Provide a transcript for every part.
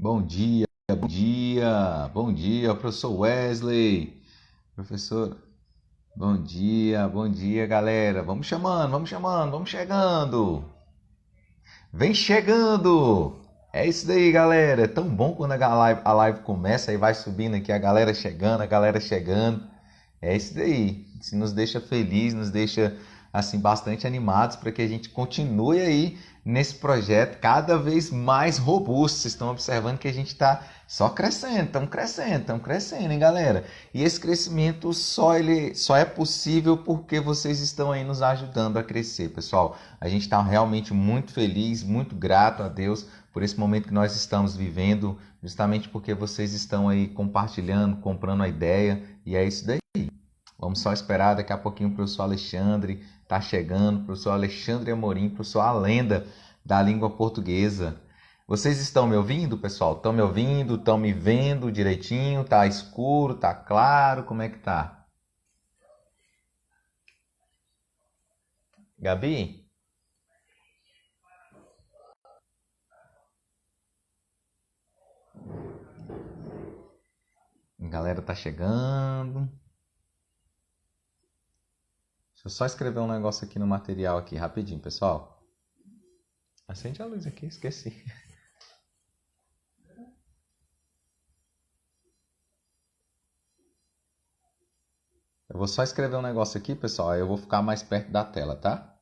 Bom dia, bom dia, bom dia, professor Wesley. Professor, bom dia, galera. Vamos chamando, vamos chegando. Vem chegando. É isso daí, galera. É tão bom quando a live começa e vai subindo aqui, a galera chegando, a galera chegando. É isso daí. Isso nos deixa feliz, nos deixa assim bastante animados para que a gente continue aí nesse projeto cada vez mais robusto. Vocês estão observando que a gente está só crescendo, estamos crescendo, hein, galera? E esse crescimento só é possível porque vocês estão aí nos ajudando a crescer, pessoal. A gente está realmente muito feliz, muito grato a Deus por esse momento que nós estamos vivendo, justamente porque vocês estão aí compartilhando, comprando a ideia, e é isso daí. Vamos só esperar, daqui a pouquinho o professor Alexandre está chegando, professor Alexandre Amorim, professor A Lenda da língua portuguesa. Vocês estão me ouvindo, pessoal? Estão me ouvindo? Estão me vendo direitinho? Tá escuro? Tá claro? Como é que tá? Gabi? A galera tá chegando. Deixa eu só escrever um negócio aqui no material aqui, rapidinho, pessoal. Acende a luz aqui, esqueci. Eu vou só escrever um negócio aqui, pessoal, aí eu vou ficar mais perto da tela, tá?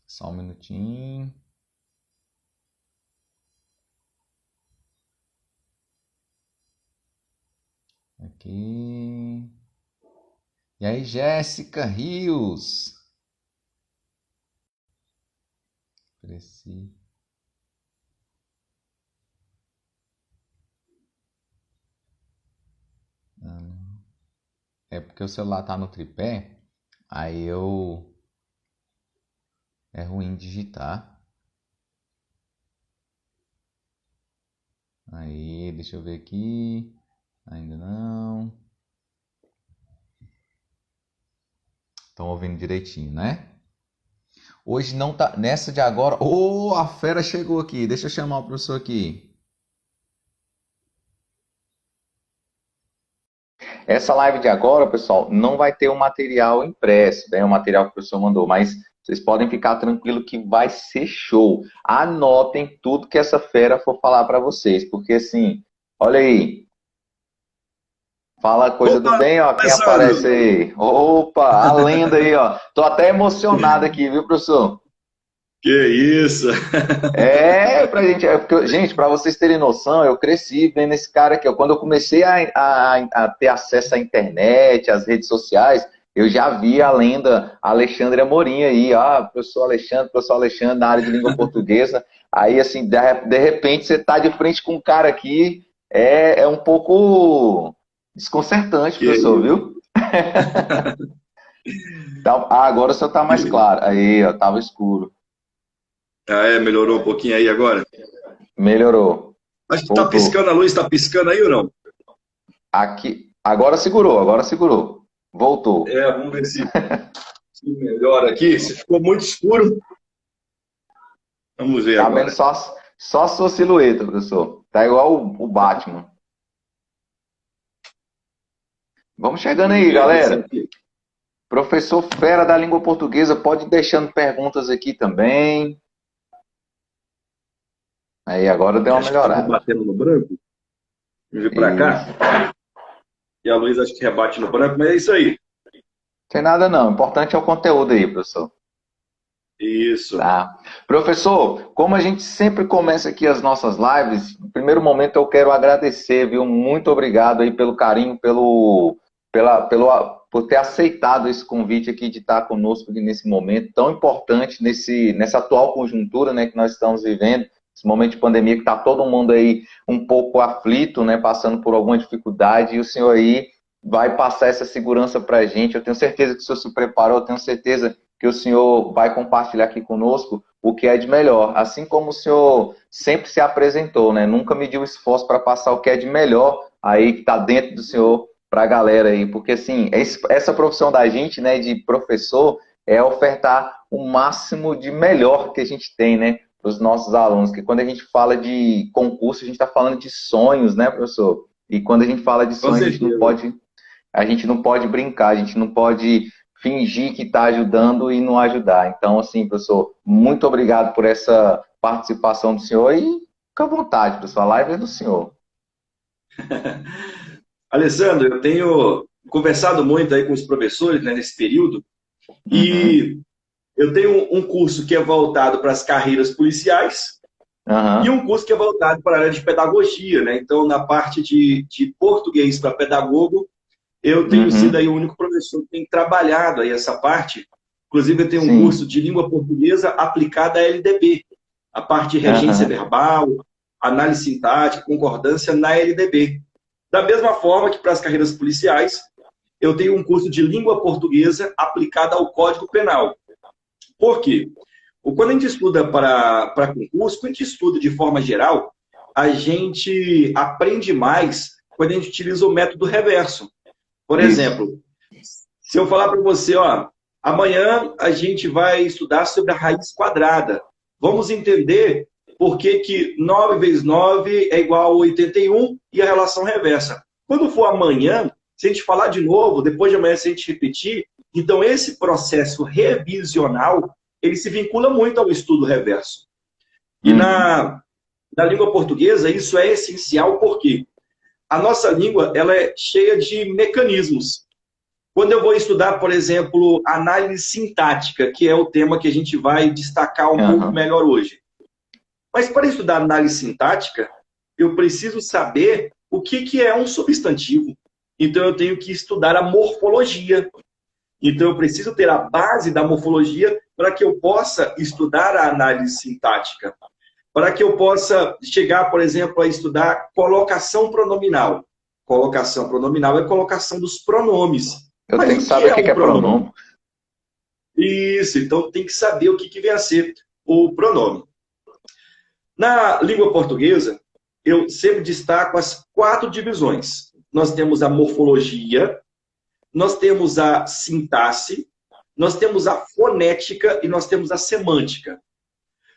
Só um minutinho. Aqui. E aí, Jéssica Rios? Cresci. É porque o celular tá no tripé, aí eu... É ruim digitar. Aí, deixa eu ver aqui. Ainda não. Estão ouvindo direitinho, né? Hoje não tá... Nessa de agora... Oh, a fera chegou aqui. Deixa eu chamar o professor aqui. Essa live de agora, pessoal, não vai ter o material impresso, né? O material que o professor mandou, mas vocês podem ficar tranquilo que vai ser show. Anotem tudo que essa fera for falar para vocês, porque assim, olha aí, fala coisa do Opa, bem, ó, quem Alessandro, aparece aí? Opa, a lenda aí, ó. Tô até emocionado aqui, viu, professor? que isso? Pra gente, porque, gente, para vocês terem noção, eu cresci vendo esse cara aqui, ó. Quando eu comecei a ter acesso à internet, às redes sociais, eu já vi a lenda Alexandre Amorim aí, professor Alexandre na área de língua portuguesa. Aí, assim, de repente, você tá de frente com um cara aqui, é um pouco desconcertante, Que professor, isso? viu? Agora o senhor tá mais claro. Aí, ó, tava escuro. Melhorou um pouquinho aí agora? Melhorou. Acho que tá Voltou. piscando a luz, tá piscando aí ou não? Aqui, agora segurou, agora segurou. Voltou. Vamos ver se melhora aqui. Se ficou muito escuro, vamos ver Tá vendo agora. só a sua silhueta, professor. Tá igual o Batman. Vamos chegando Vamos aí, ver aqui se galera. aqui. Professor Fera da língua portuguesa, pode ir deixando perguntas aqui também. Aí, agora deu uma Acho que estava melhorada. batendo no branco. Vamos vir para cá. Isso. E a luz acho que rebate no branco, mas é isso aí. Tem nada não. O importante é o conteúdo aí, professor. Isso. Tá. Professor, como a gente sempre começa aqui as nossas lives, no primeiro momento eu quero agradecer, viu? Muito obrigado aí pelo carinho, por ter aceitado esse convite aqui de estar conosco aqui nesse momento tão importante, nessa atual conjuntura, né, que nós estamos vivendo, esse momento de pandemia que está todo mundo aí um pouco aflito, né, passando por alguma dificuldade, e o senhor aí vai passar essa segurança para a gente. Eu tenho certeza que o senhor se preparou, eu tenho certeza que que o senhor vai compartilhar aqui conosco o que é de melhor. Assim como o senhor sempre se apresentou, né? Nunca mediu esforço para passar o que é de melhor aí que está dentro do senhor para a galera aí. Porque, assim, essa profissão da gente, né, de professor, é ofertar o máximo de melhor que a gente tem, né, para os nossos alunos. Que quando a gente fala de concurso, a gente está falando de sonhos, né, professor? E quando a gente fala de sonhos, a gente não pode brincar, a gente não pode fingir que está ajudando e não ajudar. Então, assim, professor, muito obrigado por essa participação do senhor e fica à vontade, professor, a live é do senhor. Alessandro, eu tenho conversado muito aí com os professores, né, nesse período, e eu tenho um curso que é voltado para as carreiras policiais e um curso que é voltado para a área de pedagogia, né? Então, na parte de português para pedagogo, eu tenho sido aí o único professor que tem trabalhado aí essa parte. Inclusive, eu tenho um curso de língua portuguesa aplicada à LDB, a parte de regência verbal, análise sintática, concordância na LDB. Da mesma forma que para as carreiras policiais, eu tenho um curso de língua portuguesa aplicada ao Código Penal. Por quê? Quando a gente estuda para concurso, quando a gente estuda de forma geral, a gente aprende mais quando a gente utiliza o método reverso. Por exemplo, se eu falar para você, ó, amanhã a gente vai estudar sobre a raiz quadrada. Vamos entender por que 9 vezes 9 é igual a 81 e a relação reversa. Quando for amanhã, se a gente falar de novo, depois de amanhã se a gente repetir, então esse processo revisional, ele se vincula muito ao estudo reverso. E na língua portuguesa, isso é essencial porque a nossa língua ela é cheia de mecanismos. Quando eu vou estudar, por exemplo, análise sintática, que é o tema que a gente vai destacar um pouco melhor hoje. Mas para estudar análise sintática, eu preciso saber o que é um substantivo. Então eu tenho que estudar a morfologia. Então eu preciso ter a base da morfologia para que eu possa estudar a análise sintática. Para que eu possa chegar, por exemplo, a estudar colocação pronominal. Colocação pronominal é colocação dos pronomes. Eu tenho que saber o que é pronome. Isso, então tem que saber o que vem a ser o pronome. Na língua portuguesa, eu sempre destaco as 4 divisões. Nós temos a morfologia, nós temos a sintaxe, nós temos a fonética e nós temos a semântica.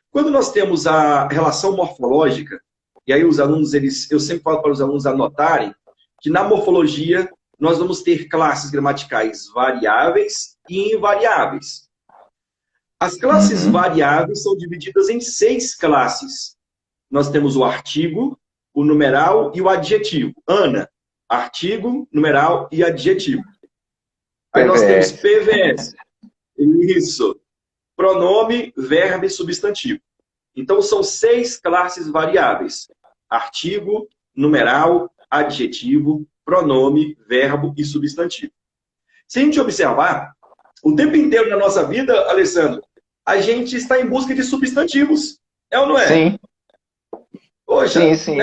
Quando nós temos a relação morfológica, e aí os alunos, eu sempre falo para os alunos anotarem, que na morfologia nós vamos ter classes gramaticais variáveis e invariáveis. As classes variáveis são divididas em 6 classes. Nós temos o artigo, o numeral e o adjetivo. Ana, artigo, numeral e adjetivo. Aí nós temos PVS. Isso. Pronome, verbo e substantivo. Então, são 6 classes variáveis. Artigo, numeral, adjetivo, pronome, verbo e substantivo. Se a gente observar, o tempo inteiro na nossa vida, Alessandro, a gente está em busca de substantivos. É ou não é? Sim. Poxa, sim.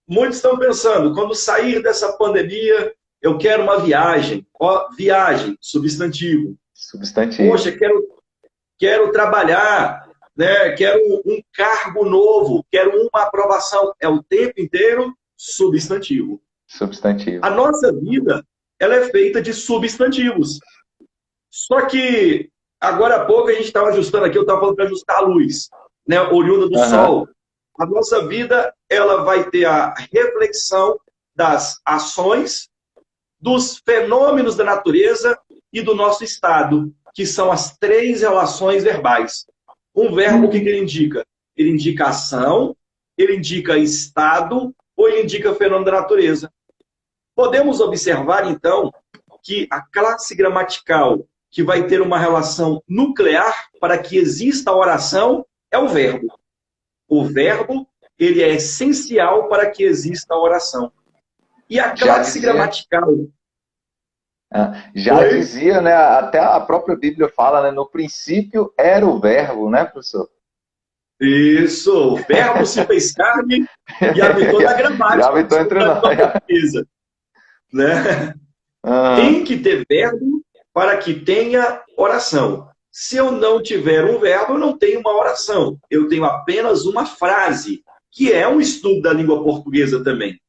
Muitos estão pensando, quando sair dessa pandemia, eu quero uma viagem. Ó, viagem, substantivo. Substantivo. Poxa, quero trabalhar, né? Quero um cargo novo, quero uma aprovação. É o tempo inteiro substantivo. Substantivo. A nossa vida, ela é feita de substantivos. Só que, agora há pouco, a gente estava ajustando aqui, eu estava falando para ajustar a luz, né? Oriunda do sol. A nossa vida, ela vai ter a reflexão das ações, dos fenômenos da natureza e do nosso estado, que são as 3 relações verbais. Um verbo, o que ele indica? Ele indica ação, ele indica estado ou ele indica fenômeno da natureza. Podemos observar, então, que a classe gramatical que vai ter uma relação nuclear para que exista a oração é o verbo. O verbo, ele é essencial para que exista a oração. E a classe gramatical... Já dizia, né? Até a própria Bíblia fala, né? No princípio era o verbo, né, professor? Isso, o verbo se fez carne e habitou na gramática. Já habitou entre nós. Né? Tem que ter verbo para que tenha oração. Se eu não tiver um verbo, eu não tenho uma oração. Eu tenho apenas uma frase, que é um estudo da língua portuguesa também.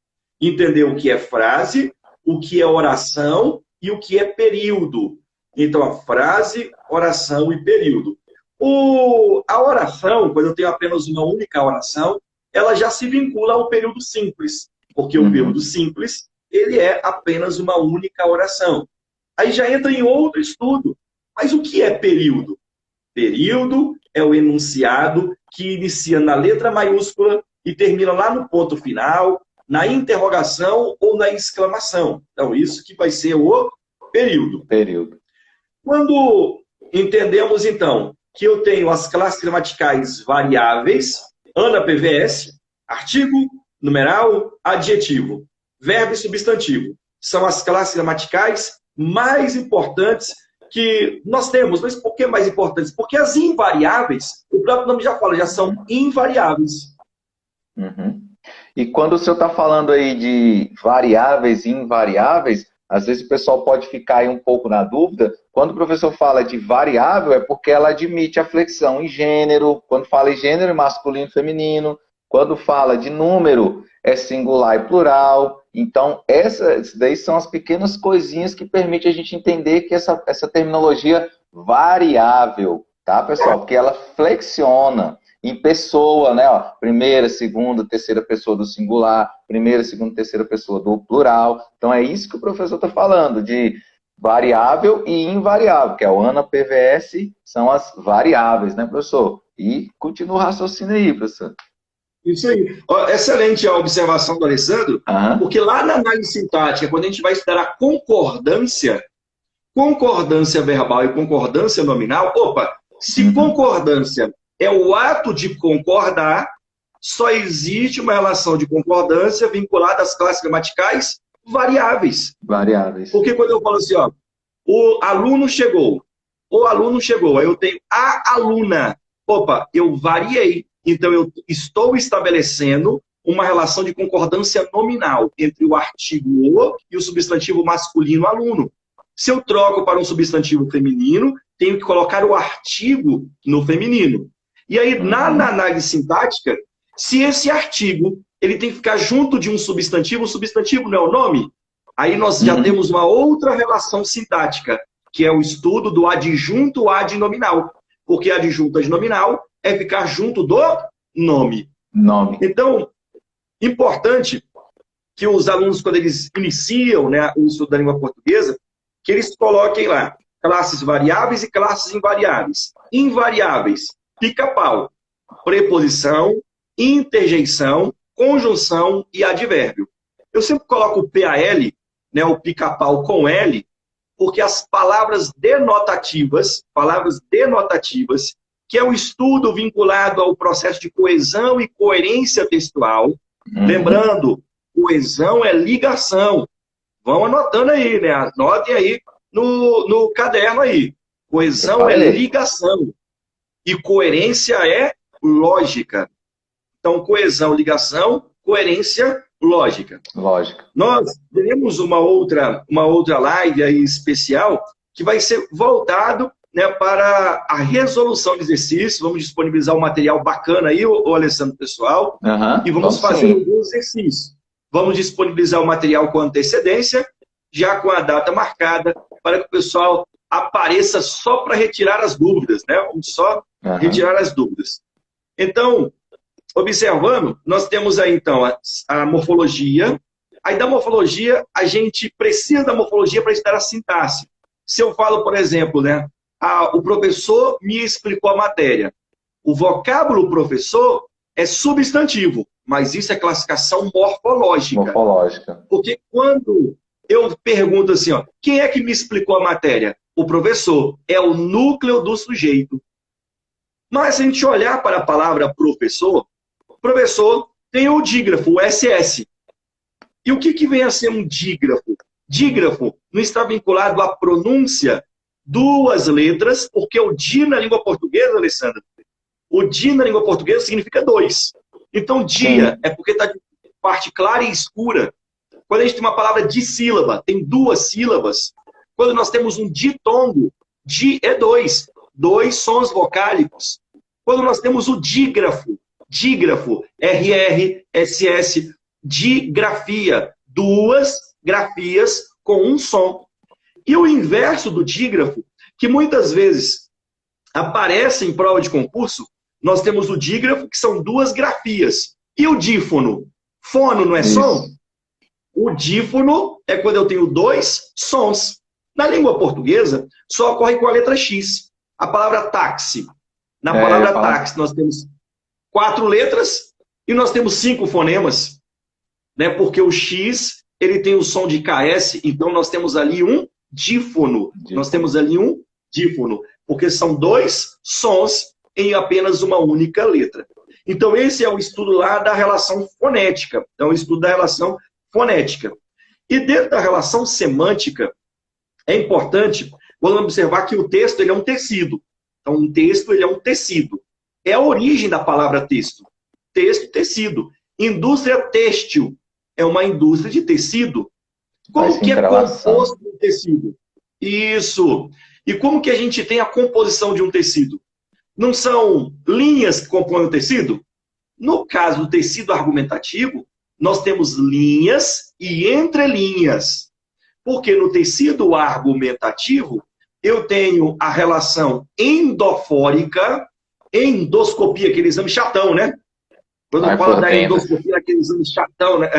Entender o que é frase, o que é oração e o que é período. Então, a frase, oração e período. A oração, quando eu tenho apenas uma única oração, ela já se vincula ao período simples, porque o período simples, ele é apenas uma única oração. Aí já entra em outro estudo. Mas o que é período? Período é o enunciado que inicia na letra maiúscula e termina lá no ponto final, na interrogação ou na exclamação. Então, isso que vai ser o período. Quando entendemos, então, que eu tenho as classes gramaticais variáveis, ANA PVS, artigo, numeral, adjetivo, verbo e substantivo. São as classes gramaticais mais importantes que nós temos. Mas por que mais importantes? Porque as invariáveis, o próprio nome já fala, já são invariáveis. E quando o senhor está falando aí de variáveis e invariáveis, às vezes o pessoal pode ficar aí um pouco na dúvida. Quando o professor fala de variável, é porque ela admite a flexão em gênero. Quando fala em gênero, é masculino e feminino. Quando fala de número, é singular e plural. Então, essas daí são as pequenas coisinhas que permitem a gente entender que essa terminologia variável, tá, pessoal? Porque ela flexiona em pessoa, né? Ó, primeira, segunda, terceira pessoa do singular, primeira, segunda, terceira pessoa do plural. Então, é isso que o professor está falando, de variável e invariável, que é o ANA PVS, são as variáveis, né, professor? E continua o raciocínio aí, professor. Isso aí. Excelente a observação do Alessandro, porque lá na análise sintática, quando a gente vai estudar a concordância verbal e concordância nominal, se concordância é o ato de concordar, só existe uma relação de concordância vinculada às classes gramaticais variáveis. Porque quando eu falo assim, ó, o aluno chegou, aí eu tenho a aluna. Eu variei. Então, eu estou estabelecendo uma relação de concordância nominal entre o artigo o e o substantivo masculino aluno. Se eu troco para um substantivo feminino, tenho que colocar o artigo no feminino. E aí, na análise sintática, se esse artigo ele tem que ficar junto de um substantivo, o substantivo não é o nome, aí nós já temos uma outra relação sintática, que é o estudo do adjunto adnominal. Porque adjunto adnominal é ficar junto do nome. Então, importante que os alunos, quando eles iniciam, né, o estudo da língua portuguesa, que eles coloquem lá classes variáveis e classes invariáveis. Invariáveis, pica-pau, preposição, interjeição, conjunção e advérbio. Eu sempre coloco o PAL, né, o pica-pau com L, porque as palavras denotativas, que é o estudo vinculado ao processo de coesão e coerência textual. Lembrando, coesão é ligação. Vão anotando aí, né? Anotem aí no caderno aí. Coesão é ligação. E coerência é lógica. Então, coesão, ligação, coerência, lógica. Nós teremos uma outra live aí especial que vai ser voltado, né, para a resolução de exercícios. Vamos disponibilizar um material bacana aí, o Alessandro, pessoal, e vamos fazer alguns exercícios. Vamos disponibilizar o material com antecedência, já com a data marcada, para que o pessoal apareça só para retirar as dúvidas, né? Vamos só retirar as dúvidas. Então, observando, nós temos aí, então, a morfologia. Aí, da morfologia, a gente precisa da morfologia para estudar a sintaxe. Se eu falo, por exemplo, né, o professor me explicou a matéria. O vocábulo professor é substantivo, mas isso é classificação morfológica. Porque quando eu pergunto assim, ó, quem é que me explicou a matéria? O professor. É o núcleo do sujeito. Mas se a gente olhar para a palavra professor tem o dígrafo, o SS. E o que vem a ser um dígrafo? Dígrafo não está vinculado à pronúncia, duas letras, porque o di na língua portuguesa, Alessandra, o di na língua portuguesa significa dois. Então, dia é porque está de parte clara e escura. Quando a gente tem uma palavra dissílaba, tem duas sílabas. Quando nós temos um ditongo, di é dois sons vocálicos. Quando nós temos o dígrafo, RRSS, digrafia, duas grafias com um som. E o inverso do dígrafo, que muitas vezes aparece em prova de concurso, nós temos o dígrafo, que são duas grafias. E o dífono? Fono não é som? O dífono é quando eu tenho dois sons. Na língua portuguesa, só ocorre com a letra X. A palavra táxi. Na palavra táxi, nós temos 4 letras e nós temos 5 fonemas, né? Porque o X, ele tem o som de KS, então nós temos ali um dífono. Nós temos ali um dífono, porque são 2 sons em apenas uma única letra. Então esse é o estudo lá da relação fonética. É o estudo da relação fonética. E dentro da relação semântica, é importante, vamos observar que o texto ele é um tecido. Então um texto ele é um tecido. É a origem da palavra texto. Texto, tecido. Indústria têxtil é uma indústria de tecido. Como que é composto um tecido? Isso. E como que a gente tem a composição de um tecido? Não são linhas que compõem o tecido? No caso do tecido argumentativo, nós temos linhas e entrelinhas. Porque no tecido argumentativo, eu tenho a relação endofórica, endoscopia, aquele exame chatão, né? Quando eu falo da endoscopia, aquele exame chatão, né?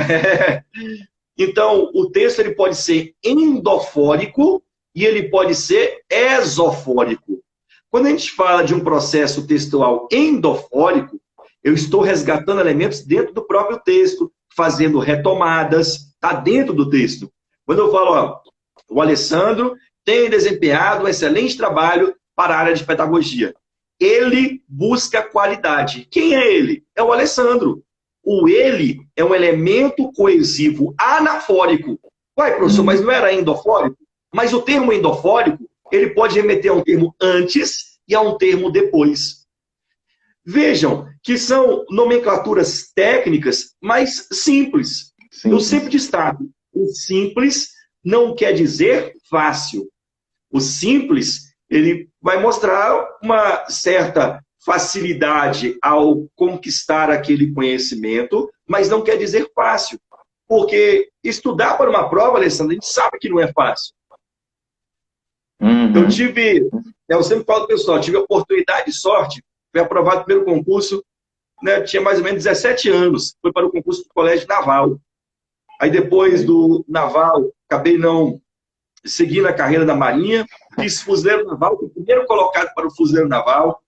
Então, o texto ele pode ser endofórico e ele pode ser esofórico. Quando a gente fala de um processo textual endofórico, eu estou resgatando elementos dentro do próprio texto, fazendo retomadas, está dentro do texto. Quando eu falo, ó, o Alessandro tem desempenhado um excelente trabalho para a área de pedagogia. Ele busca qualidade. Quem é ele? É o Alessandro. O ele é um elemento coesivo anafórico. Uai, professor, mas não era endofórico? Mas o termo endofórico, ele pode remeter a um termo antes e a um termo depois. Vejam que são nomenclaturas técnicas, mas simples. Eu sempre destaco, o simples não quer dizer fácil. O simples, ele vai mostrar uma certa facilidade ao conquistar aquele conhecimento, mas não quer dizer fácil. Porque estudar para uma prova, Alessandro, a gente sabe que não é fácil. Eu sempre falo para o pessoal, tive a oportunidade de sorte, fui aprovado no primeiro concurso, né, tinha mais ou menos 17 anos, foi para o concurso do Colégio Naval. Aí depois do Naval, acabei não seguindo a carreira da Marinha, fiz Fuzileiro Naval, fui o primeiro colocado para o Fuzileiro Naval.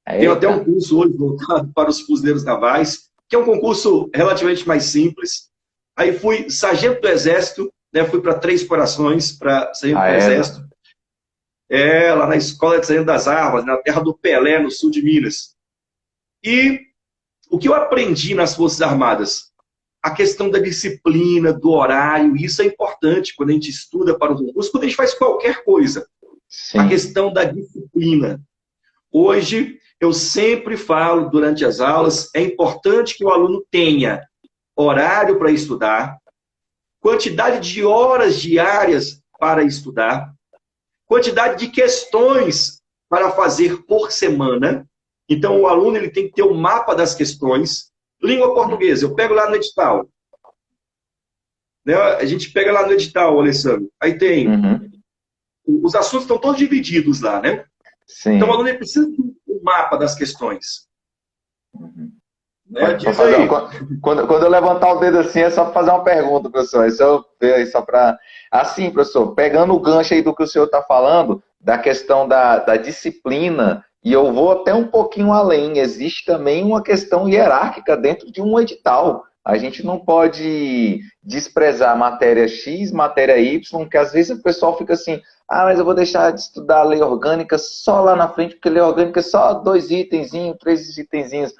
Tenho até um curso hoje voltado para os Fuzileiros Navais, que é um concurso relativamente mais simples. Aí fui sargento do Exército, né, fui para Três Corações, para sargento do Exército. Lá na Escola de Sargento das Armas, na terra do Pelé, no sul de Minas. E o que eu aprendi nas Forças Armadas? A questão da disciplina, do horário, isso é importante quando a gente estuda para o concurso, quando a gente faz qualquer coisa. Sim. A questão da disciplina. Hoje, eu sempre falo durante as aulas, é importante que o aluno tenha horário para estudar, quantidade de horas diárias para estudar, quantidade de questões para fazer por semana. Então, o aluno ele tem que ter o mapa das questões. Língua portuguesa, eu pego lá no edital. Né? A gente pega lá no edital, Alessandro. Aí tem... Os assuntos estão todos divididos lá, né? Sim. Então, o aluno ele precisa do mapa das questões. Né? Quando eu levantar o dedo assim, é só para fazer uma pergunta, professor. É só para... Assim, professor, pegando o gancho aí do que o senhor está falando, da questão da disciplina, e eu vou até um pouquinho além, existe também uma questão hierárquica dentro de um edital. A gente não pode desprezar matéria X, matéria Y, que às vezes o pessoal fica assim, mas eu vou deixar de estudar a lei orgânica só lá na frente, porque lei orgânica é só 2 itenzinhos, 3 itenzinhos.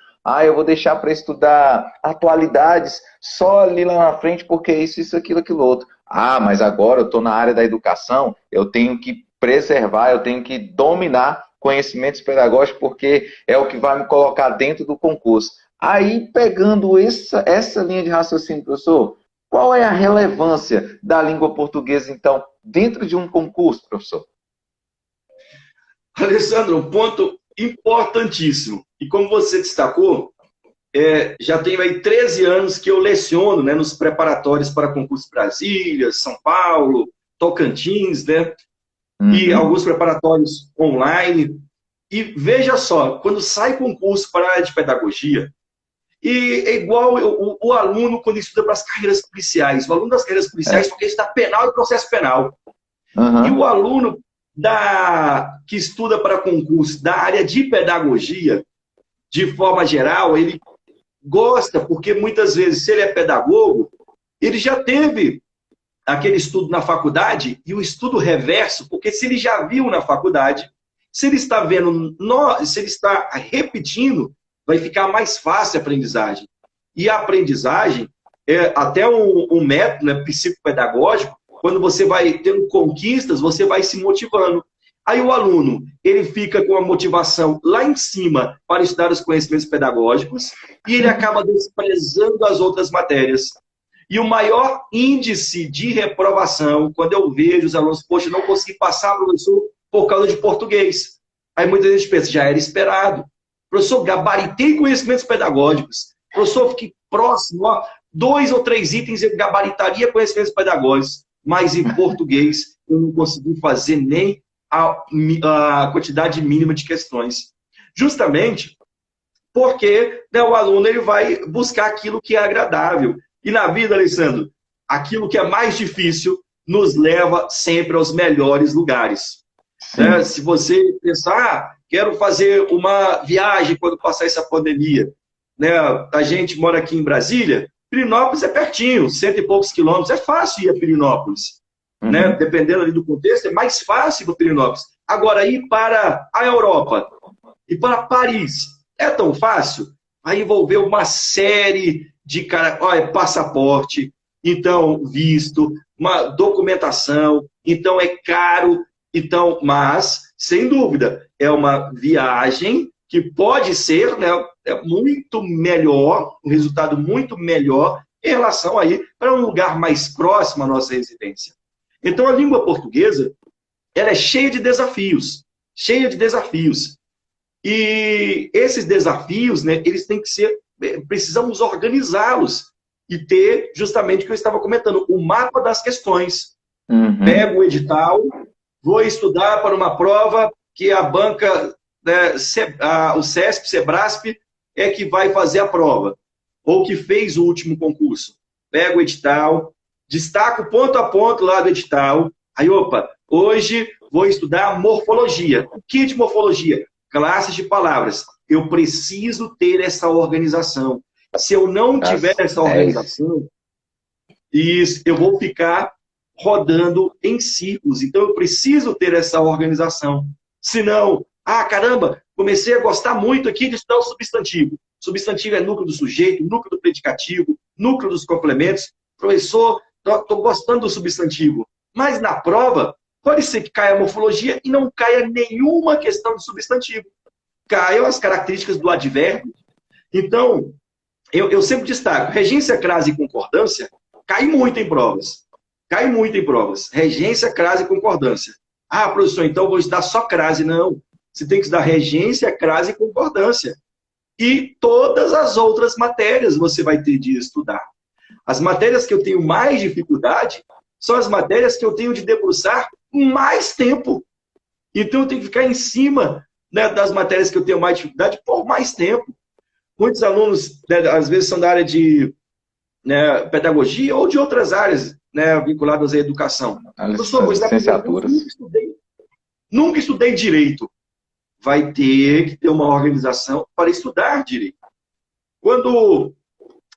Eu vou deixar para estudar atualidades só ali lá na frente, porque isso, aquilo, aquilo outro. Mas agora eu estou na área da educação, eu tenho que preservar, eu tenho que dominar conhecimentos pedagógicos, porque é o que vai me colocar dentro do concurso. Aí, pegando essa linha de raciocínio, professor, qual é a relevância da língua portuguesa, então, dentro de um concurso, professor? Alessandro, um ponto importantíssimo. E como você destacou, já tenho aí 13 anos que eu leciono, né, nos preparatórios para concurso Brasília, São Paulo, Tocantins, né, e alguns preparatórios online. E veja só, quando sai concurso para a área de pedagogia, e é igual o aluno quando estuda para as carreiras policiais. O aluno das carreiras policiais, porque está penal e processo penal. E o aluno que estuda para concurso da área de pedagogia, de forma geral, ele gosta, porque muitas vezes, se ele é pedagogo, ele já teve aquele estudo na faculdade e o estudo reverso, porque se ele já viu na faculdade, se ele está vendo, se ele está repetindo, vai ficar mais fácil a aprendizagem. E a aprendizagem é até um método, né, psicopedagógico. Quando você vai tendo conquistas, você vai se motivando. Aí o aluno, ele fica com a motivação lá em cima para estudar os conhecimentos pedagógicos e ele acaba desprezando as outras matérias. E o maior índice de reprovação, quando eu vejo os alunos, poxa, não consegui passar, professor, por causa de português. Aí muita gente pensa, já era esperado. Professor, gabaritei conhecimentos pedagógicos. Professor, fiquei próximo, 2 ou 3 itens eu gabaritaria conhecimentos pedagógicos. Mas em português eu não consegui fazer nem a quantidade mínima de questões. Justamente porque, né, o aluno ele vai buscar aquilo que é agradável. E na vida, Alessandro, aquilo que é mais difícil nos leva sempre aos melhores lugares. Né? Se você pensar, quero fazer uma viagem quando passar essa pandemia. Né? A gente mora aqui em Brasília, Pirenópolis é pertinho, 100 e poucos quilômetros, é fácil ir a Pirenópolis. Né? Dependendo ali do contexto, é mais fácil ir para Pirenópolis. Agora, ir para a Europa, ir para Paris, é tão fácil? Aí envolveu uma série de passaporte, então visto, uma documentação, então é caro, então, mas, sem dúvida, é uma viagem que pode ser, né, muito melhor, um resultado muito melhor em relação aí para um lugar mais próximo à nossa residência. Então, a língua portuguesa, ela é cheia de desafios, cheia de desafios. E esses desafios, né, eles têm que ser, precisamos organizá-los e ter justamente o que eu estava comentando, o mapa das questões. Pego o edital, vou estudar para uma prova que a banca, né, o CESP, SEBRASP, é que vai fazer a prova, ou que fez o último concurso. Pego o edital, destaco ponto a ponto lá do edital, aí, opa, hoje vou estudar morfologia. O que de morfologia? Classes de palavras. Eu preciso ter essa organização. Se eu não tiver essa organização, eu vou ficar rodando em círculos. Então, eu preciso ter essa organização. Senão, caramba, comecei a gostar muito aqui de estudar o substantivo. Substantivo é núcleo do sujeito, núcleo do predicativo, núcleo dos complementos. Professor, estou gostando do substantivo. Mas na prova, pode ser que caia a morfologia e não caia nenhuma questão de substantivo. Caiam as características do advérbio. Então, eu sempre destaco, regência, crase e concordância cai muito em provas. Cai muito em provas. Regência, crase e concordância. Professor, então eu vou estudar só crase. Não. Você tem que estudar regência, crase e concordância. E todas as outras matérias você vai ter de estudar. As matérias que eu tenho mais dificuldade são as matérias que eu tenho de debruçar mais tempo. Então eu tenho que ficar em cima, né, das matérias que eu tenho mais dificuldade por mais tempo. Muitos alunos, né, às vezes, são da área de, né, pedagogia ou de outras áreas, né, vinculadas à educação. Licenciaturas. Nunca estudei direito. Vai ter que ter uma organização para estudar direito. Quando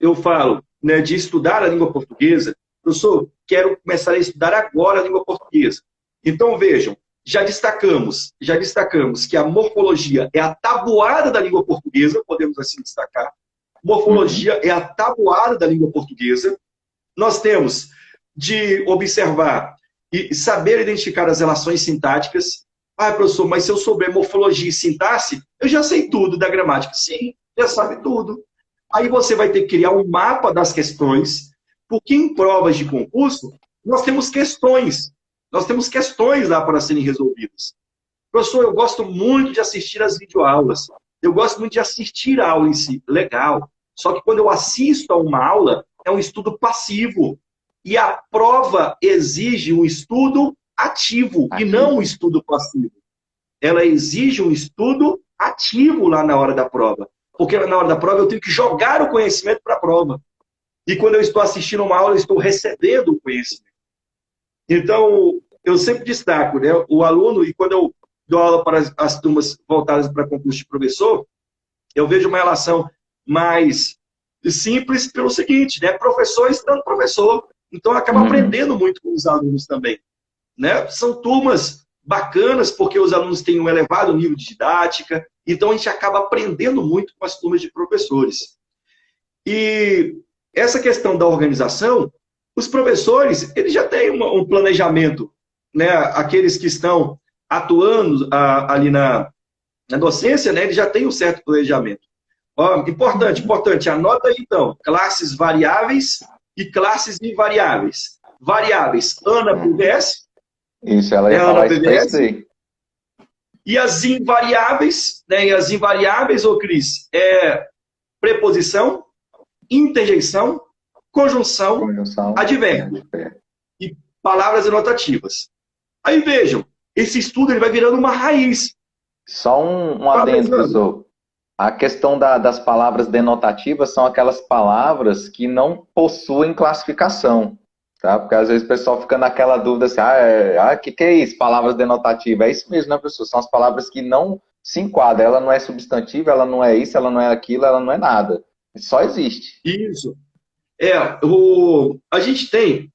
eu falo, né, de estudar a língua portuguesa, professor, quero começar a estudar agora a língua portuguesa. Então, vejam, já destacamos que a morfologia é a tabuada da língua portuguesa, podemos assim destacar. Morfologia é a tabuada da língua portuguesa. Nós temos de observar e saber identificar as relações sintáticas. Professor, mas se eu souber morfologia e sintaxe, eu já sei tudo da gramática. Sim, já sabe tudo. Aí você vai ter que criar um mapa das questões, porque em provas de concurso, nós temos questões. Nós temos questões lá para serem resolvidas. Professor, eu gosto muito de assistir as videoaulas. Eu gosto muito de assistir a aula em si. Legal. Só que quando eu assisto a uma aula, é um estudo passivo. E a prova exige um estudo ativo e não um estudo passivo. Ela exige um estudo ativo lá na hora da prova. Porque na hora da prova eu tenho que jogar o conhecimento para a prova. E quando eu estou assistindo uma aula, eu estou recebendo o conhecimento. Então, eu sempre destaco, né, o aluno, e quando eu dou aula para as turmas voltadas para concurso de professor, eu vejo uma relação mais simples pelo seguinte, né, professor estando professor. Então, acaba aprendendo muito com os alunos também. Né? São turmas bacanas, porque os alunos têm um elevado nível de didática, então a gente acaba aprendendo muito com as turmas de professores. E essa questão da organização, os professores, eles já têm um planejamento, né? Aqueles que estão atuando ali na docência, né? Eles já têm um certo planejamento. Ó, importante, anota aí então, classes variáveis e classes invariáveis. Variáveis, Ana PVS. Isso, ela ia falar isso pra você. E as invariáveis, né? E as invariáveis, ô Cris, é preposição, interjeição, conjunção, advérbio. E palavras denotativas. Aí vejam, esse estudo ele vai virando uma raiz. Só um adendo, professor. A questão das palavras denotativas são aquelas palavras que não possuem classificação. Tá? Porque às vezes o pessoal fica naquela dúvida assim, que é isso? Palavras denotativas. É isso mesmo, né, professor? São as palavras que não se enquadram. Ela não é substantiva, ela não é isso, ela não é aquilo, ela não é nada. Só existe. Isso. A gente tem,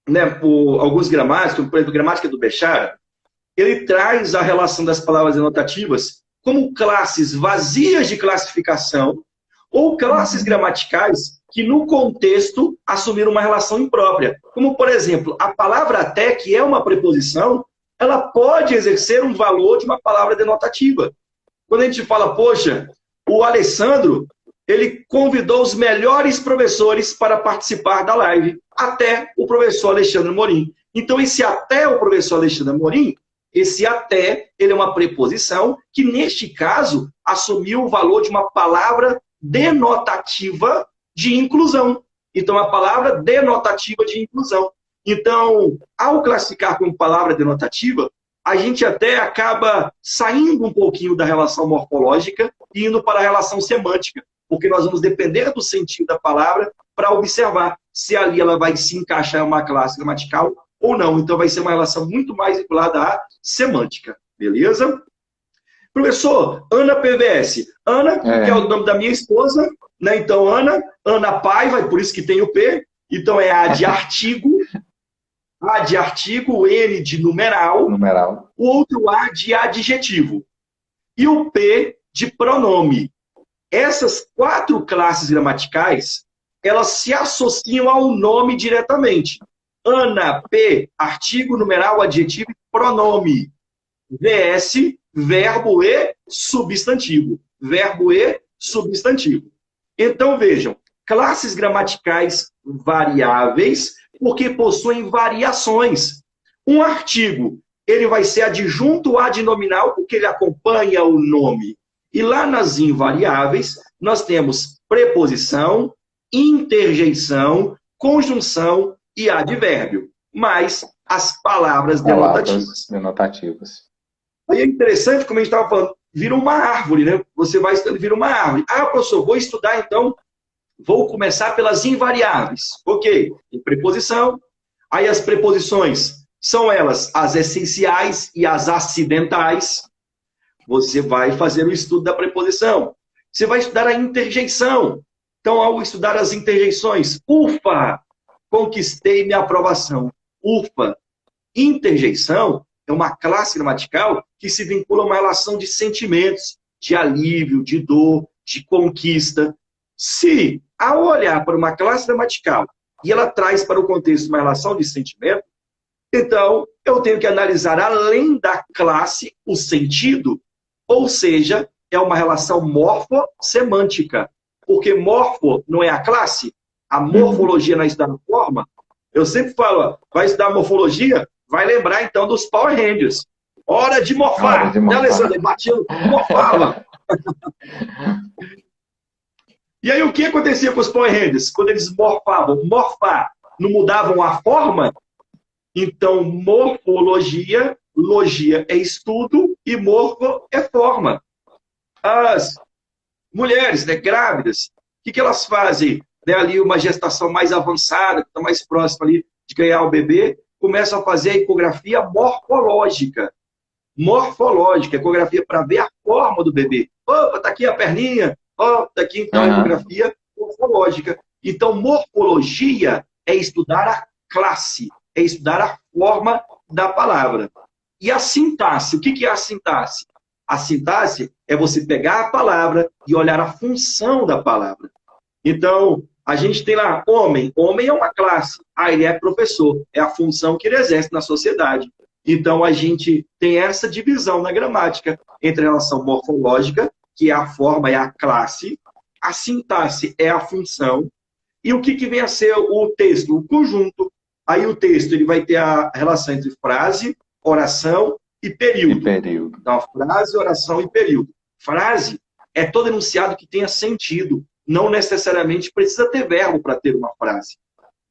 né, alguns gramáticos, por exemplo, gramática do Bechara, ele traz a relação das palavras denotativas como classes vazias de classificação ou classes gramaticais que, no contexto, assumiram uma relação imprópria. Como, por exemplo, a palavra até, que é uma preposição, ela pode exercer um valor de uma palavra denotativa. Quando a gente fala, poxa, o Alessandro, ele convidou os melhores professores para participar da live, até o professor Alexandre Morim. Então, esse até o professor Alexandre Morim, esse até, ele é uma preposição que, neste caso, assumiu o valor de uma palavra denotativa de inclusão. Então, a palavra denotativa de inclusão. Então, ao classificar como palavra denotativa, a gente até acaba saindo um pouquinho da relação morfológica e indo para a relação semântica, porque nós vamos depender do sentido da palavra para observar se ali ela vai se encaixar em uma classe gramatical ou não. Então, vai ser uma relação muito mais vinculada à semântica. Beleza? Professor, Ana PVS. Ana, que é o nome da minha esposa, né? Então, Ana Paiva, por isso que tem o P. Então, é A de artigo, A de artigo, o N de numeral, o outro A de adjetivo. E o P de pronome. Essas 4 classes gramaticais, elas se associam ao nome diretamente. Ana, P, artigo, numeral, adjetivo e pronome. VS, verbo e substantivo. Verbo e substantivo. Então, vejam, classes gramaticais variáveis, porque possuem variações. Um artigo, ele vai ser adjunto adnominal, porque ele acompanha o nome. E lá nas invariáveis, nós temos preposição, interjeição, conjunção e advérbio, mais as palavras denotativas. Aí é interessante, como a gente estava falando, vira uma árvore, né? Você vai estudando, vira uma árvore. Professor, vou estudar, então, vou começar pelas invariáveis. Ok, em preposição. Aí as preposições são elas as essenciais e as acidentais. Você vai fazer o estudo da preposição. Você vai estudar a interjeição. Então, ao estudar as interjeições, ufa, conquistei minha aprovação. Ufa, interjeição é uma classe gramatical que se vincula a uma relação de sentimentos, de alívio, de dor, de conquista. Se, ao olhar para uma classe gramatical e ela traz para o contexto uma relação de sentimento, então eu tenho que analisar além da classe o sentido, ou seja, é uma relação morfo-semântica. Porque morfo não é a classe, a morfologia nós estudamos forma. Eu sempre falo, vai estudar morfologia, vai lembrar então dos Power Rangers. Hora de morfar. Né, Alessandro? Ele batia, morfava. E aí o que acontecia com os Power Rangers? Quando eles morfavam, morfar, não mudavam a forma? Então, morfologia, logia é estudo e morfo é forma. As mulheres, né, grávidas, o que elas fazem? Né, ali uma gestação mais avançada, que está mais próxima ali de ganhar o bebê, começam a fazer a ecografia morfológica. Morfológica, ecografia para ver a forma do bebê. Opa, está aqui a perninha, ó, está aqui então a ecografia morfológica. Então, morfologia é estudar a classe, é estudar a forma da palavra. E a sintaxe, o que é a sintaxe? A sintaxe é você pegar a palavra e olhar a função da palavra. Então, a gente tem lá homem. Homem é uma classe. Ah, ele é professor. É a função que ele exerce na sociedade. Então, a gente tem essa divisão na gramática entre a relação morfológica, que é a forma, é a classe. A sintaxe é a função. E o que vem a ser o texto? O conjunto. Aí o texto ele vai ter a relação entre frase, oração e período. Então, frase, oração e período. Frase é todo enunciado que tenha sentido. Não necessariamente precisa ter verbo para ter uma frase.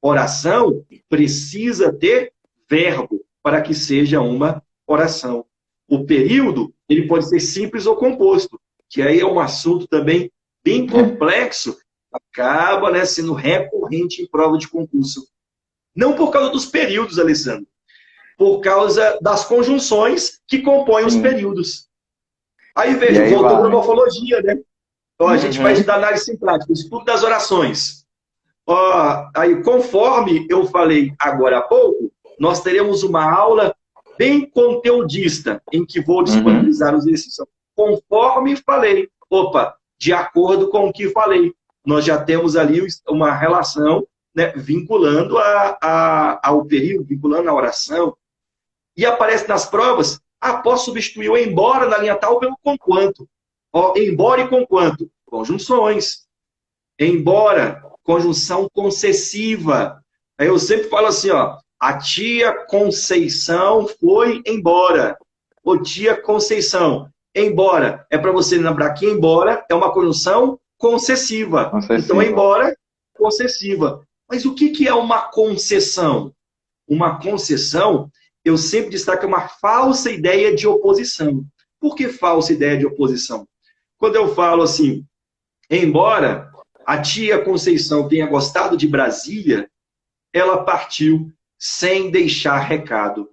Oração precisa ter verbo para que seja uma oração. O período ele pode ser simples ou composto, que aí é um assunto também bem complexo, acaba, né, sendo recorrente em prova de concurso. Não por causa dos períodos, Alessandro, por causa das conjunções que compõem os períodos. Aí veja, voltou para a morfologia, né? Então, a gente vai estudar análise sintática, estudo das orações. Aí, conforme eu falei agora há pouco, nós teremos uma aula bem conteudista, em que vou disponibilizar os exercícios. Conforme falei, de acordo com o que falei, nós já temos ali uma relação, né, vinculando ao período, vinculando a oração. E aparece nas provas, posso substituir o embora na linha tal pelo conquanto. Embora e conquanto, conjunções. Embora, conjunção concessiva. Aí eu sempre falo assim, a tia Conceição foi embora. Ô tia Conceição, embora, é para você lembrar que embora é uma conjunção concessiva. Então, embora, concessiva. Mas o que é uma concessão? Uma concessão, eu sempre destaco uma falsa ideia de oposição. Por que falsa ideia de oposição? Quando eu falo assim, embora a tia Conceição tenha gostado de Brasília, ela partiu sem deixar recado.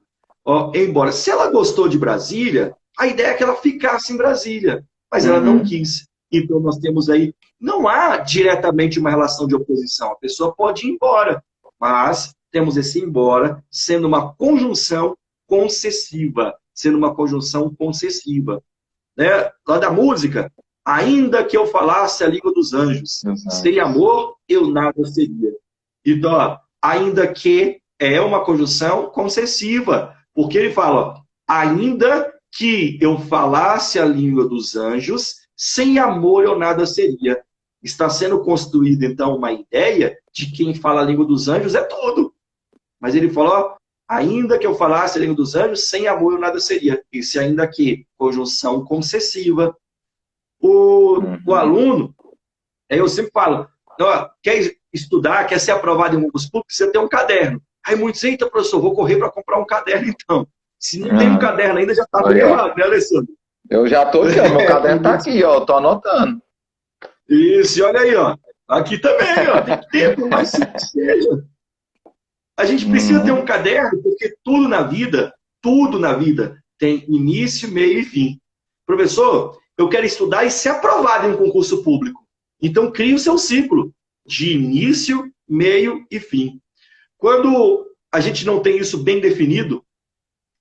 Embora, se ela gostou de Brasília, a ideia é que ela ficasse em Brasília, mas ela não quis. Então, nós temos aí, não há diretamente uma relação de oposição. A pessoa pode ir embora, mas temos esse embora sendo uma conjunção concessiva. Sendo uma conjunção concessiva. Né? Lá da música, ainda que eu falasse a língua dos anjos, sem amor eu nada seria. Então, ainda que é uma conjunção concessiva, porque ele fala, ainda que eu falasse a língua dos anjos, sem amor eu nada seria. Está sendo construída, então, uma ideia de quem fala a língua dos anjos é tudo. Mas ele falou, ainda que eu falasse a língua dos anjos, sem amor eu nada seria. Isso ainda que, conjunção concessiva. O aluno, eu sempre falo, quer estudar, quer ser aprovado em um concurso público, você tem um caderno. Aí muitos, eita, professor, vou correr para comprar um caderno, então. Se não tem um caderno ainda, já está bem errado, né, Alessandro? Eu já estou aqui, meu caderno está aqui, estou anotando. Isso, e olha aí, aqui também, tem tempo, mas se seja. A gente precisa ter um caderno, porque tudo na vida tem início, meio e fim. Professor, eu quero estudar e ser aprovado em um concurso público. Então, crie o seu ciclo de início, meio e fim. Quando a gente não tem isso bem definido,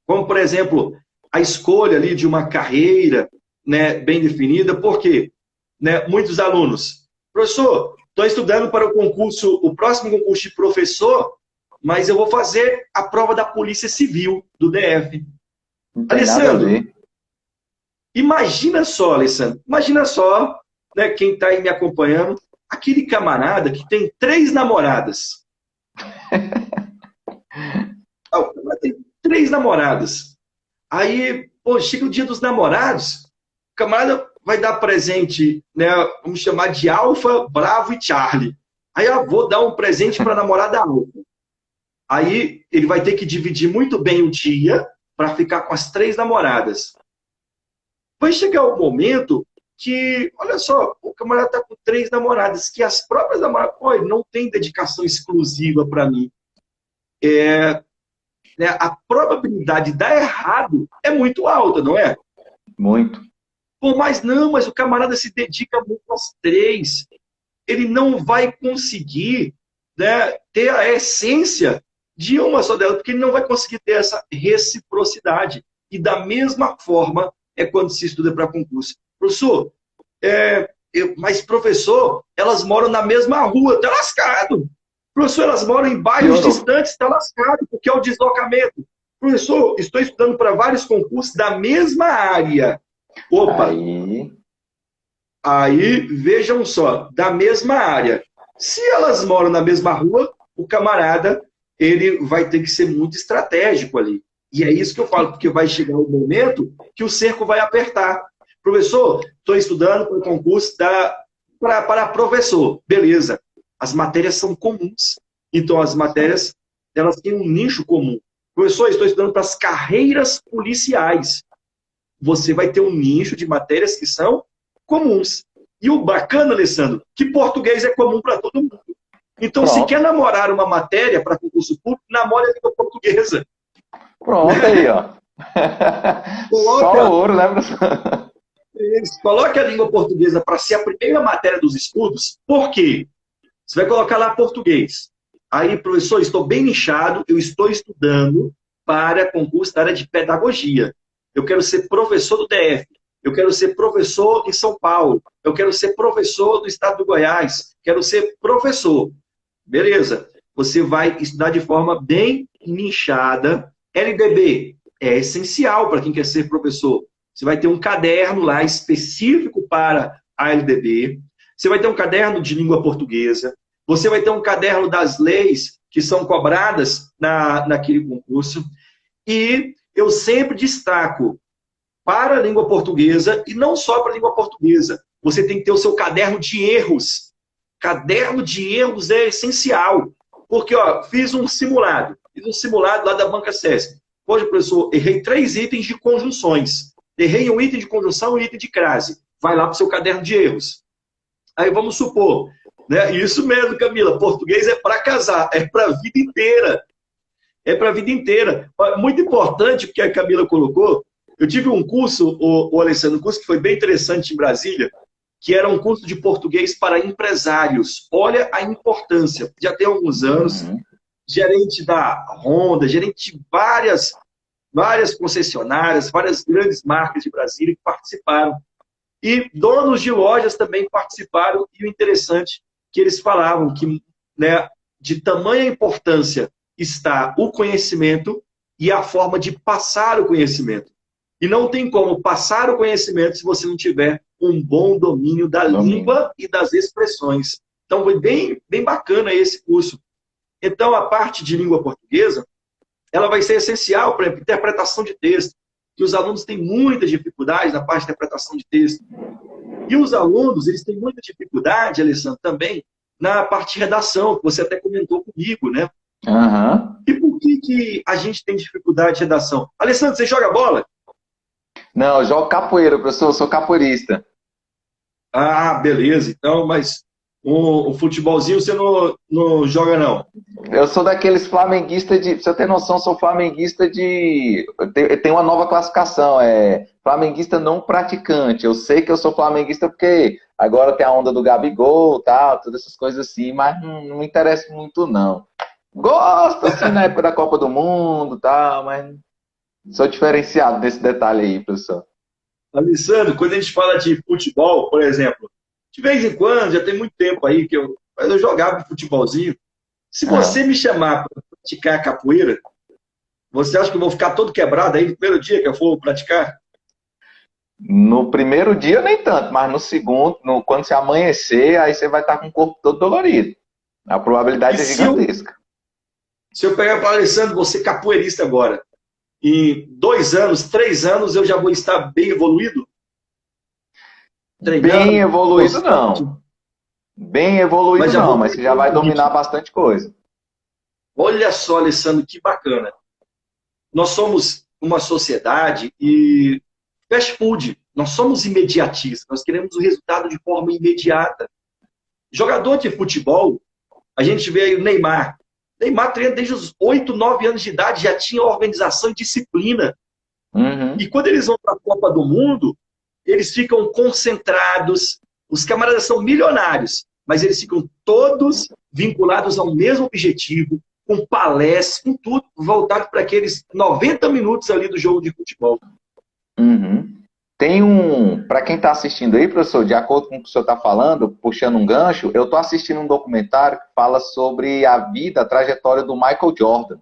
como, por exemplo, a escolha ali de uma carreira, né, bem definida, por quê? Né, muitos alunos, professor, estou estudando para o próximo concurso de professor, mas eu vou fazer a prova da Polícia Civil, do DF. Alessandro, imagina só, Alessandro, né, quem está aí me acompanhando, aquele camarada que tem 3 namoradas. Tem namoradas. Aí, pô, chega o dia dos namorados, o camarada vai dar presente, né? Vamos chamar de Alfa, Bravo e Charlie. Aí eu vou dar um presente para a namorada Alfa. Aí ele vai ter que dividir muito bem o dia para ficar com as 3 namoradas. Vai chegar o momento que, olha só, o camarada está com 3 namoradas, que as próprias namoradas, pô, ele não tem dedicação exclusiva para mim. Né, a probabilidade de dar errado é muito alta, não é? Muito. Pô, mas o camarada se dedica muito às 3. Ele não vai conseguir, né, ter a essência de uma só delas, porque ele não vai conseguir ter essa reciprocidade. E da mesma forma é quando se estuda para concurso. Professor, mas professor, elas moram na mesma rua, tá lascado. Professor, elas moram em bairros distantes, tá lascado, porque é o deslocamento. Professor, estou estudando para vários concursos da mesma área. Opa! Aí, vejam só, da mesma área. Se elas moram na mesma rua, o camarada, ele vai ter que ser muito estratégico ali. E é isso que eu falo, porque vai chegar um momento que o cerco vai apertar. Professor, estou estudando para o concurso para professor. Beleza. As matérias são comuns. Então, as matérias, elas têm um nicho comum. Professor, estou estudando para as carreiras policiais. Você vai ter um nicho de matérias que são comuns. E o bacana, Alessandro, que português é comum para todo mundo. Então, se quer namorar uma matéria para concurso público, namore a língua portuguesa. Pronto aí, ó. Só ouro, né, professor? Coloque a língua portuguesa para ser a primeira matéria dos estudos. Por quê? Você vai colocar lá português. Aí, professor, estou bem nichado, eu estou estudando para concurso da área de pedagogia. Eu quero ser professor do DF. Eu quero ser professor em São Paulo. Eu quero ser professor do estado do Goiás. Quero ser professor. Beleza. Você vai estudar de forma bem nichada. LDB é essencial para quem quer ser professor. Você vai ter um caderno lá específico para a LDB. Você vai ter um caderno de língua portuguesa. Você vai ter um caderno das leis que são cobradas naquele concurso. E eu sempre destaco para a língua portuguesa, e não só para a língua portuguesa. Você tem que ter o seu caderno de erros. Caderno de erros é essencial. Porque, ó, fiz um simulado lá da Banca CESP. Hoje, professor, errei 3 itens de conjunções. Errei um item de conjunção e um item de crase. Vai lá para o seu caderno de erros. Aí vamos supor, né? Isso mesmo, Camila, português é para casar, é para a vida inteira. É para a vida inteira. Muito importante, porque a Camila colocou, eu tive um curso, o Alessandro, um curso que foi bem interessante em Brasília, que era um curso de português para empresários. Olha a importância. Já tem alguns anos, gerente da Honda, gerente de várias concessionárias, várias grandes marcas de Brasília que participaram. E donos de lojas também participaram. E o interessante é que eles falavam que, né, de tamanha importância está o conhecimento e a forma de passar o conhecimento. E não tem como passar o conhecimento se você não tiver um bom domínio da língua e das expressões. Então, foi bem bacana esse curso. Então, a parte de língua portuguesa, ela vai ser essencial para a interpretação de texto, que os alunos têm muita dificuldade na parte de interpretação de texto. E os alunos, eles têm muita dificuldade, Alessandro, também, na parte de redação, que você até comentou comigo, né? E por que a gente tem dificuldade de redação? Alessandro, você joga bola? Não, eu jogo capoeira, professor, eu sou capoeirista. Ah, beleza. Então, mas o futebolzinho você não joga, não? Eu sou daqueles flamenguistas de... Pra você ter noção, sou flamenguista de... Tem uma nova classificação, flamenguista não praticante. Eu sei que eu sou flamenguista porque agora tem a onda do Gabigol, tal, todas essas coisas assim, mas não me interessa muito, não. Gosto, assim, na época da Copa do Mundo, tal, mas... Sou diferenciado desse detalhe aí, professor. Alessandro, quando a gente fala de futebol, por exemplo, de vez em quando, já tem muito tempo aí que eu jogava futebolzinho. Se você me chamar para praticar capoeira, você acha que eu vou ficar todo quebrado aí no primeiro dia que eu for praticar? No primeiro dia nem tanto, mas no segundo, quando você amanhecer, aí você vai estar com o corpo todo dolorido. A probabilidade é gigantesca. Se eu pegar para o Alessandro, você capoeirista agora, em 2 anos, 3 anos, eu já vou estar bem evoluído? Treinando, bem evoluído não. Bem evoluído não, mas você já vai dominar bastante coisa. Olha só, Alessandro, que bacana. Nós somos uma sociedade e fast food, nós somos imediatistas, nós queremos o resultado de forma imediata. Jogador de futebol, a gente vê aí o Neymar. Neymar treina desde os 8, 9 anos de idade, já tinha organização e disciplina. Uhum. E quando eles vão para a Copa do Mundo, eles ficam concentrados, os camaradas são milionários, mas eles ficam todos vinculados ao mesmo objetivo, com palestras, com tudo, voltado para aqueles 90 minutos ali do jogo de futebol. Uhum. Tem para quem está assistindo aí, professor, de acordo com o que o senhor está falando, puxando um gancho, eu estou assistindo um documentário que fala sobre a vida, a trajetória do Michael Jordan.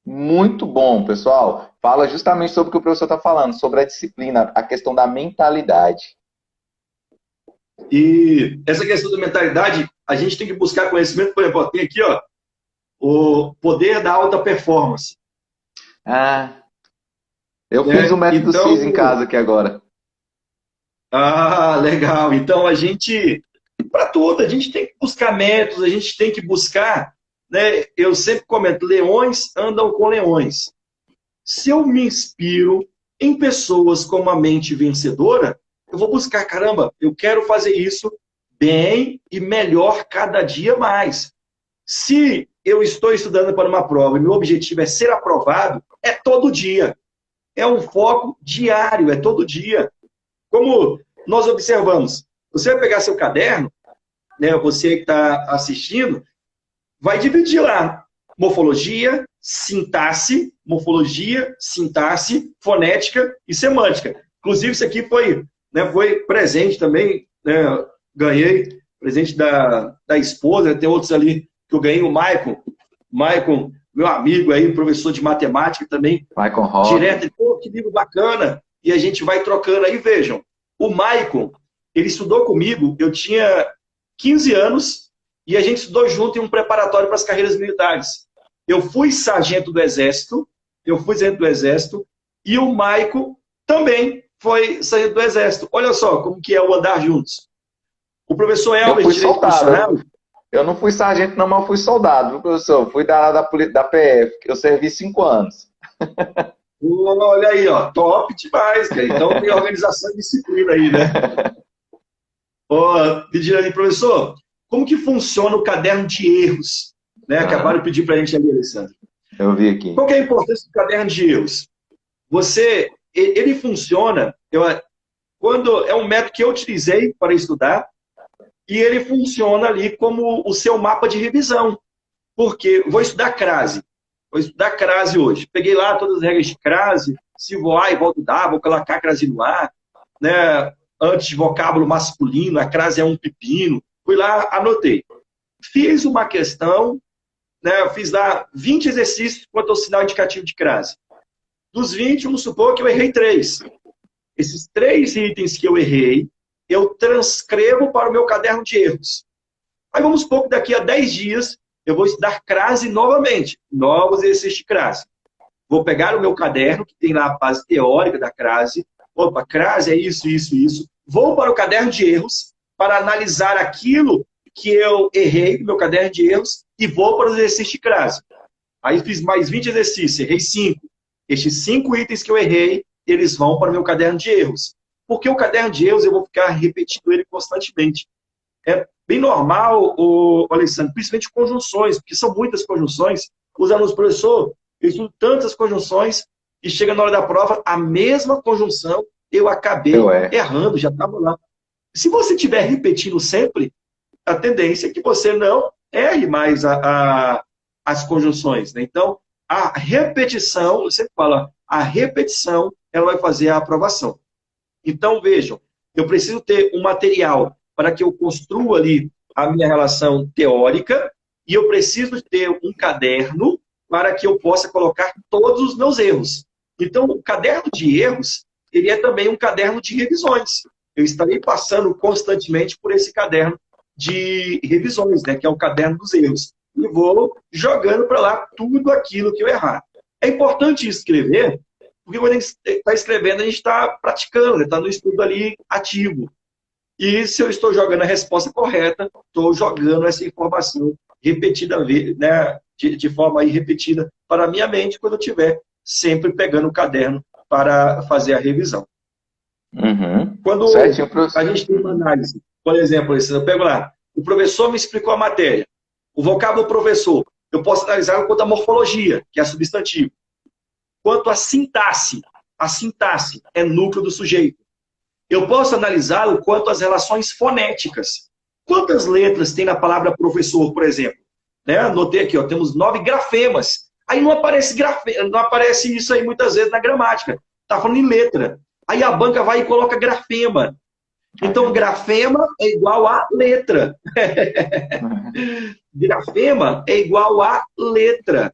Muito bom, pessoal. Fala justamente sobre o que o professor está falando, sobre a disciplina, a questão da mentalidade. E essa questão da mentalidade, a gente tem que buscar conhecimento. Por exemplo, tem aqui, ó, o poder da alta performance. Eu fiz o método CIS em casa aqui agora. Legal. Então, a gente, para tudo, a gente tem que buscar métodos, a gente tem que buscar, né? Eu sempre comento, leões andam com leões. Se eu me inspiro em pessoas com uma mente vencedora, eu vou buscar, caramba, eu quero fazer isso bem e melhor cada dia mais. Se eu estou estudando para uma prova e meu objetivo é ser aprovado, é todo dia. É um foco diário, é todo dia. Como nós observamos, você vai pegar seu caderno, né, você que está assistindo, vai dividir lá morfologia, sintaxe, fonética e semântica. Inclusive, isso aqui foi presente também, né, ganhei presente da esposa, tem outros ali que eu ganhei, o Maicon, meu amigo aí, professor de matemática também, direto, pô, que livro bacana, e a gente vai trocando aí, vejam, o Maicon, ele estudou comigo, eu tinha 15 anos, e a gente estudou junto em um preparatório para as carreiras militares. Eu fui sargento do Exército, e o Maicon também foi sargento do Exército. Olha só como que é o andar juntos. O professor Elber, direito constitucional... Eu não fui sargento, não, mas eu fui soldado, viu, professor? Fui da PF, eu servi 5 anos. Olha aí, ó, top demais, cara. Então tem organização e disciplina aí, né? Pedindo ali, professor, como que funciona o caderno de erros? Né? Acabaram de pedir para a gente ali, Alessandro. Eu vi aqui. Qual que é a importância do caderno de erros? Ele funciona, quando é um método que eu utilizei para estudar, e ele funciona ali como o seu mapa de revisão. Porque vou estudar crase. Vou estudar crase hoje. Peguei lá todas as regras de crase, se voar e volto dar, vou colocar crase no ar, né? Antes de vocábulo masculino, a crase é um pepino. Fui lá, anotei. Fiz uma questão, né? Fiz lá 20 exercícios quanto ao sinal indicativo de crase. Dos 20, vamos supor que eu errei 3. Esses 3 itens que eu errei, eu transcrevo para o meu caderno de erros. Aí vamos supor que daqui a 10 dias eu vou estudar crase novamente, novos exercícios de crase. Vou pegar o meu caderno, que tem lá a base teórica da crase. Opa, crase é isso, isso, isso. Vou para o caderno de erros para analisar aquilo que eu errei no meu caderno de erros e vou para os exercícios de crase. Aí fiz mais 20 exercícios, errei 5. Estes 5 itens que eu errei, eles vão para o meu caderno de erros. Porque o caderno de erros eu vou ficar repetindo ele constantemente. É bem normal, Alessandro, principalmente conjunções, porque são muitas conjunções. Os alunos, professor, eu estudo tantas conjunções e chega na hora da prova, a mesma conjunção eu acabei errando, já estava lá. Se você estiver repetindo sempre, a tendência é que você não erre mais as conjunções. Né? Então, a repetição, eu sempre falo, a repetição ela vai fazer a aprovação. Então, vejam, eu preciso ter um material para que eu construa ali a minha relação teórica e eu preciso ter um caderno para que eu possa colocar todos os meus erros. Então, o caderno de erros, ele é também um caderno de revisões. Eu estarei passando constantemente por esse caderno de revisões, né, que é o caderno dos erros. E vou jogando para lá tudo aquilo que eu errar. É importante escrever, porque quando a gente está escrevendo, a gente está praticando, está no estudo ali ativo. E se eu estou jogando a resposta correta, estou jogando essa informação repetida, né, de forma aí repetida para a minha mente, quando eu estiver sempre pegando o caderno para fazer a revisão. Uhum. Quando a gente tem uma análise, por exemplo, eu pego lá, o professor me explicou a matéria, o vocábulo professor, eu posso analisar quanto à morfologia, que é substantivo, quanto à sintaxe. A sintaxe é núcleo do sujeito. Eu posso analisá-lo quanto às relações fonéticas. Quantas letras tem na palavra professor, por exemplo? Né? Anotei aqui, ó, temos 9 grafemas. Aí não aparece isso aí muitas vezes na gramática. Está falando em letra. Aí a banca vai e coloca grafema. Então, grafema é igual a letra. Grafema é igual a letra.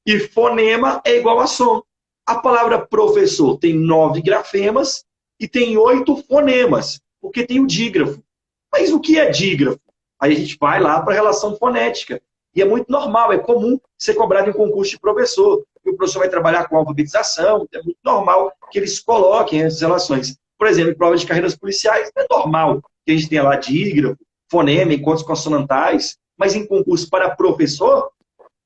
E fonema é igual a som. A palavra professor tem 9 grafemas e tem 8 fonemas, porque tem o dígrafo. Mas o que é dígrafo? Aí a gente vai lá para a relação fonética. E é muito normal, é comum ser cobrado em concurso de professor. E o professor vai trabalhar com alfabetização, é muito normal que eles coloquem essas relações. Por exemplo, em provas de carreiras policiais, é normal que a gente tenha lá dígrafo, fonema, encontros consonantais, mas em concurso para professor,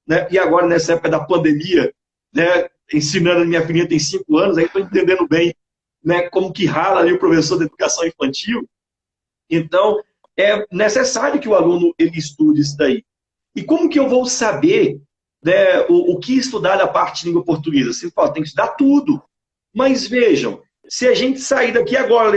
né, e agora nessa época da pandemia, né, ensinando, a minha filhinha tem 5 anos, aí estou entendendo bem, né, como que rala ali o professor de educação infantil. Então, é necessário que o aluno ele estude isso daí. E como que eu vou saber, né, o que estudar da parte de língua portuguesa? Você fala, tem que estudar tudo. Mas vejam, se a gente sair daqui agora,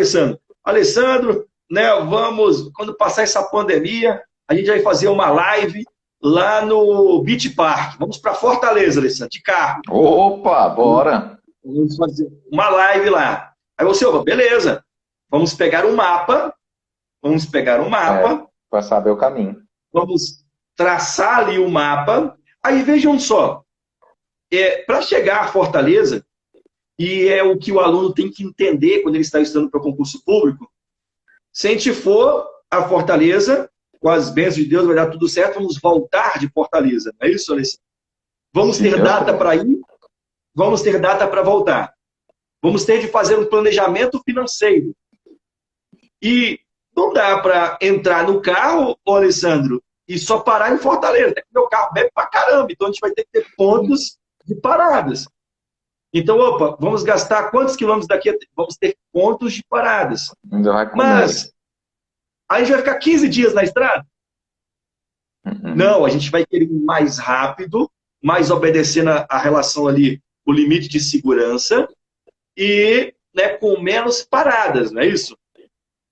Alessandro, né, vamos, quando passar essa pandemia, a gente vai fazer uma live lá no Beach Park. Vamos para Fortaleza, Alessandro, de carro. Opa, bora! Vamos fazer uma live lá. Aí você, opa, beleza, vamos pegar um mapa, para saber o caminho. Vamos traçar ali o mapa. Aí vejam só, para chegar a Fortaleza, e é o que o aluno tem que entender quando ele está estudando para concurso público, se a gente for a Fortaleza, com as bênçãos de Deus vai dar tudo certo, vamos voltar de Fortaleza. Não é isso, Alessandro? Vamos ter data para ir, vamos ter data para voltar. Vamos ter de fazer um planejamento financeiro. E não dá para entrar no carro, Alessandro, e só parar em Fortaleza. Meu carro bebe pra caramba, então a gente vai ter que ter pontos de paradas. Então, opa, vamos gastar quantos quilômetros daqui? Vamos ter pontos de paradas. Mas a gente vai ficar 15 dias na estrada? Não, a gente vai querer ir mais rápido, mais obedecendo a relação ali, o limite de segurança, e, né, com menos paradas, não é isso?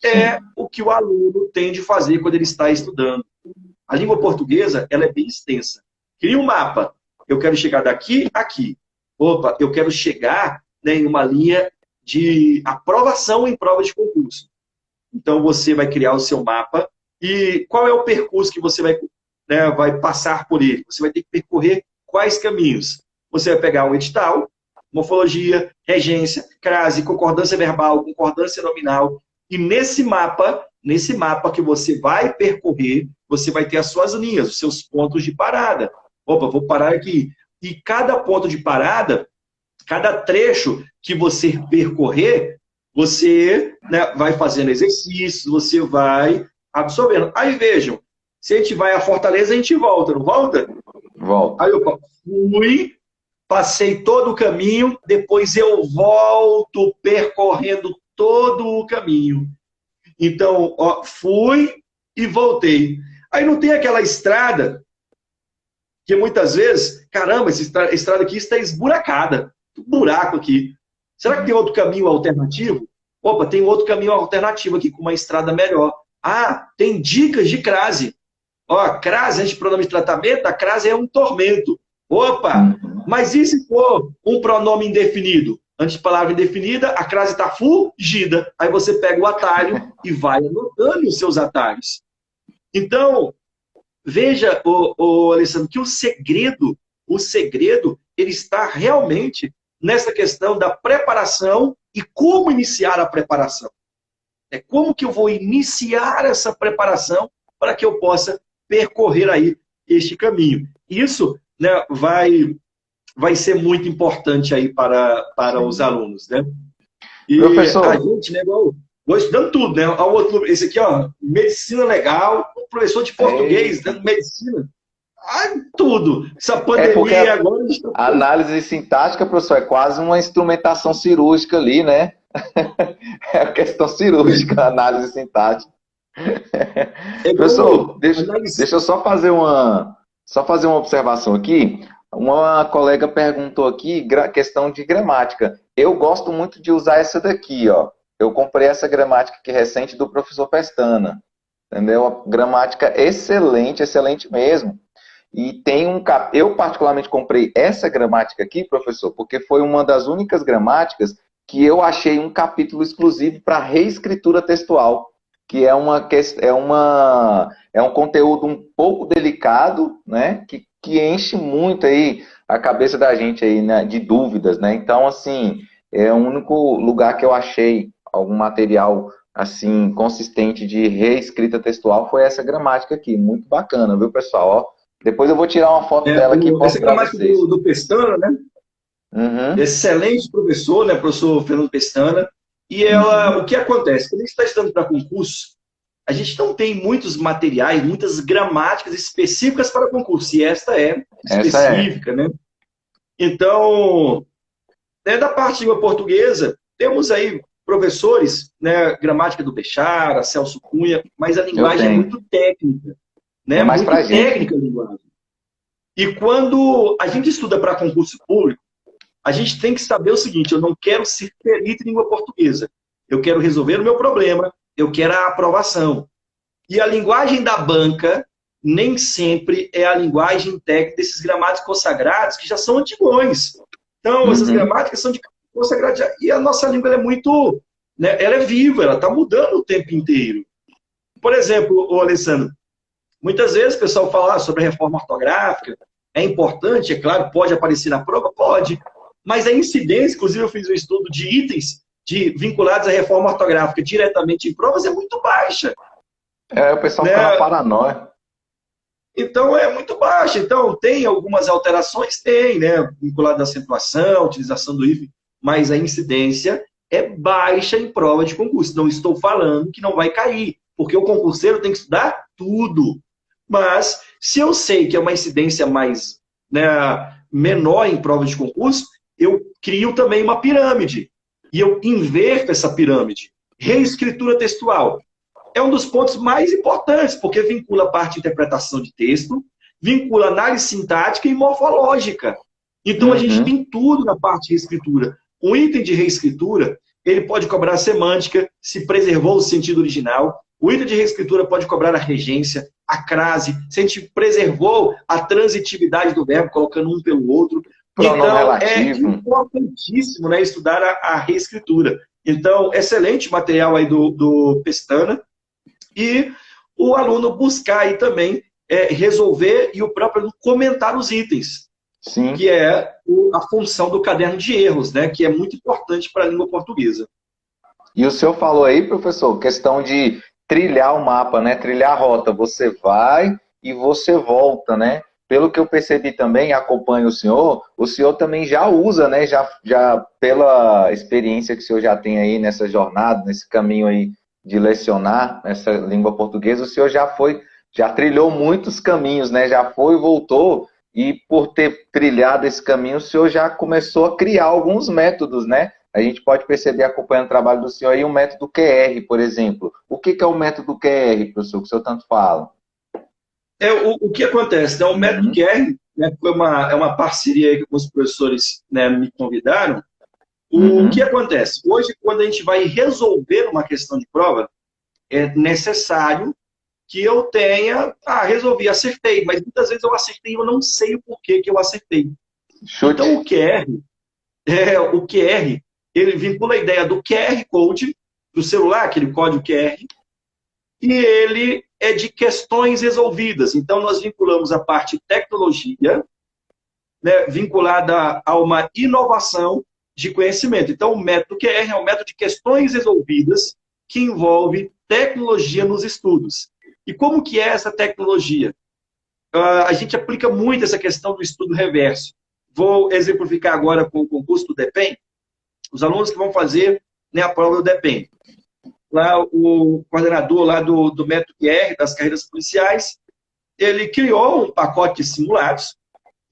É o que o aluno tem de fazer quando ele está estudando. A língua portuguesa, ela é bem extensa. Cria um mapa. Eu quero chegar daqui a aqui. Opa, eu quero chegar, né, em uma linha de aprovação em prova de concurso. Então, você vai criar o seu mapa. E qual é o percurso que você vai, né, vai passar por ele? Você vai ter que percorrer quais caminhos? Você vai pegar um edital, morfologia, regência, crase, concordância verbal, concordância nominal. E nesse mapa que você vai percorrer, você vai ter as suas linhas, os seus pontos de parada. Opa, vou parar aqui. E cada ponto de parada, cada trecho que você percorrer, você, né, vai fazendo exercícios, você vai absorvendo. Aí vejam, se a gente vai a Fortaleza, a gente volta, não volta? Volta. Aí eu fui, passei todo o caminho, depois eu volto percorrendo todo o caminho. Então, ó, fui e voltei. Aí não tem aquela estrada que muitas vezes, caramba, essa estrada aqui está esburacada. Buraco aqui. Será que tem outro caminho alternativo? Opa, tem outro caminho alternativo aqui com uma estrada melhor. Ah, tem dicas de crase. Ó, crase, antes de pronome de tratamento, a crase é um tormento. Opa, mas e se for um pronome indefinido? Antes de palavra indefinida, a crase está fugida. Aí você pega o atalho e vai anotando os seus atalhos. Então, veja, Alessandro, que o segredo, ele está realmente nessa questão da preparação e como iniciar a preparação. É como que eu vou iniciar essa preparação para que eu possa percorrer aí este caminho. Isso, né, vai vai ser muito importante aí para os alunos, né? E professor, a gente, né, vou estudando tudo, né? Ao outro, esse aqui, ó, medicina legal, o professor de português dando medicina, tudo. Essa pandemia agora... A análise sintática, professor, é quase uma instrumentação cirúrgica ali, né? É a questão cirúrgica, a análise sintática. Professor, deixa eu só fazer uma observação aqui. Uma colega perguntou aqui, questão de gramática. Eu gosto muito de usar essa daqui, ó. Eu comprei essa gramática aqui recente do professor Pestana. Entendeu? A gramática excelente, excelente mesmo. E tem eu particularmente comprei essa gramática aqui, professor, porque foi uma das únicas gramáticas que eu achei um capítulo exclusivo para reescritura textual, que é um conteúdo um pouco delicado, né, que enche muito aí a cabeça da gente aí, né, de dúvidas, né? Então, assim, é o único lugar que eu achei algum material assim consistente de reescrita textual foi essa gramática aqui, muito bacana, viu, pessoal? Ó, depois eu vou tirar uma foto dela aqui. Essa gramática do Pestana, né? Uhum. Excelente professor, né? Professor Fernando Pestana. E ela, o que acontece? Quando a gente está estudando para concurso, a gente não tem muitos materiais, muitas gramáticas específicas para concurso. E esta é específica, né? Então, da parte de língua portuguesa, temos aí professores, né? Gramática do Bechara, Celso Cunha, mas a linguagem é muito técnica. Né? É mais muito técnica a linguagem. E quando a gente estuda para concurso público, a gente tem que saber o seguinte: eu não quero ser perito em língua portuguesa. Eu quero resolver o meu problema, eu quero a aprovação. E a linguagem da banca nem sempre é a linguagem técnica desses gramáticos consagrados, que já são antigões. Então, essas gramáticas são de consagrados. E a nossa língua ela é muito... Né, ela é viva, ela está mudando o tempo inteiro. Por exemplo, Alessandro, muitas vezes o pessoal fala sobre a reforma ortográfica, é importante, é claro, pode aparecer na prova? Pode. Mas a incidência, inclusive eu fiz um estudo de itens vinculados à reforma ortográfica diretamente em provas, é muito baixa. O pessoal fica na paranoia. Então é muito baixa. Então tem algumas alterações? Tem, né? Vinculado à acentuação, utilização do hífen, mas a incidência é baixa em prova de concurso. Não estou falando que não vai cair, porque o concurseiro tem que estudar tudo. Mas, se eu sei que é uma incidência mais, né, menor em prova de concurso, eu crio também uma pirâmide. E eu inverto essa pirâmide. Reescritura textual. É um dos pontos mais importantes, porque vincula a parte de interpretação de texto, vincula análise sintática e morfológica. Então, a gente tem tudo na parte de reescritura. Um item de reescritura, ele pode cobrar a semântica, se preservou o sentido original. O item de reescritura pode cobrar a regência, a crase, se a gente preservou a transitividade do verbo, colocando um pelo outro. Então, relativo. É importantíssimo, né, estudar a reescritura. Então, excelente material aí do Pestana. E o aluno buscar aí também resolver e o próprio aluno comentar os itens. Sim. Que é a função do caderno de erros, né, que é muito importante para a língua portuguesa. E o senhor falou aí, professor, questão de trilhar o mapa, né? Trilhar a rota. Você vai e você volta, né? Pelo que eu percebi também, acompanho o senhor também já usa, né? Já pela experiência que o senhor já tem aí nessa jornada, nesse caminho aí de lecionar essa língua portuguesa, o senhor já trilhou muitos caminhos, né? Já foi e voltou, e por ter trilhado esse caminho, o senhor já começou a criar alguns métodos, né? A gente pode perceber, acompanhando o trabalho do senhor, aí um método QR, por exemplo. O que é o método QR, professor, que o senhor tanto fala? O que acontece? Né? O método QR, né, foi uma parceria aí que os professores, né, me convidaram. O que acontece? Hoje, quando a gente vai resolver uma questão de prova, é necessário que eu tenha... resolvi, acertei. Mas muitas vezes eu acertei e eu não sei o porquê que eu acertei. Chute. Então, o QR, ele vincula a ideia do QR Code, do celular, aquele código QR, e ele é de questões resolvidas. Então, nós vinculamos a parte de tecnologia, né, vinculada a uma inovação de conhecimento. Então, o método QR é um método de questões resolvidas que envolve tecnologia nos estudos. E como que é essa tecnologia? A gente aplica muito essa questão do estudo reverso. Vou exemplificar agora com o concurso do DEPEN. Os alunos que vão fazer, né, a prova do DEPEN. Lá o coordenador lá do método QR, das carreiras policiais, ele criou um pacote de simulados.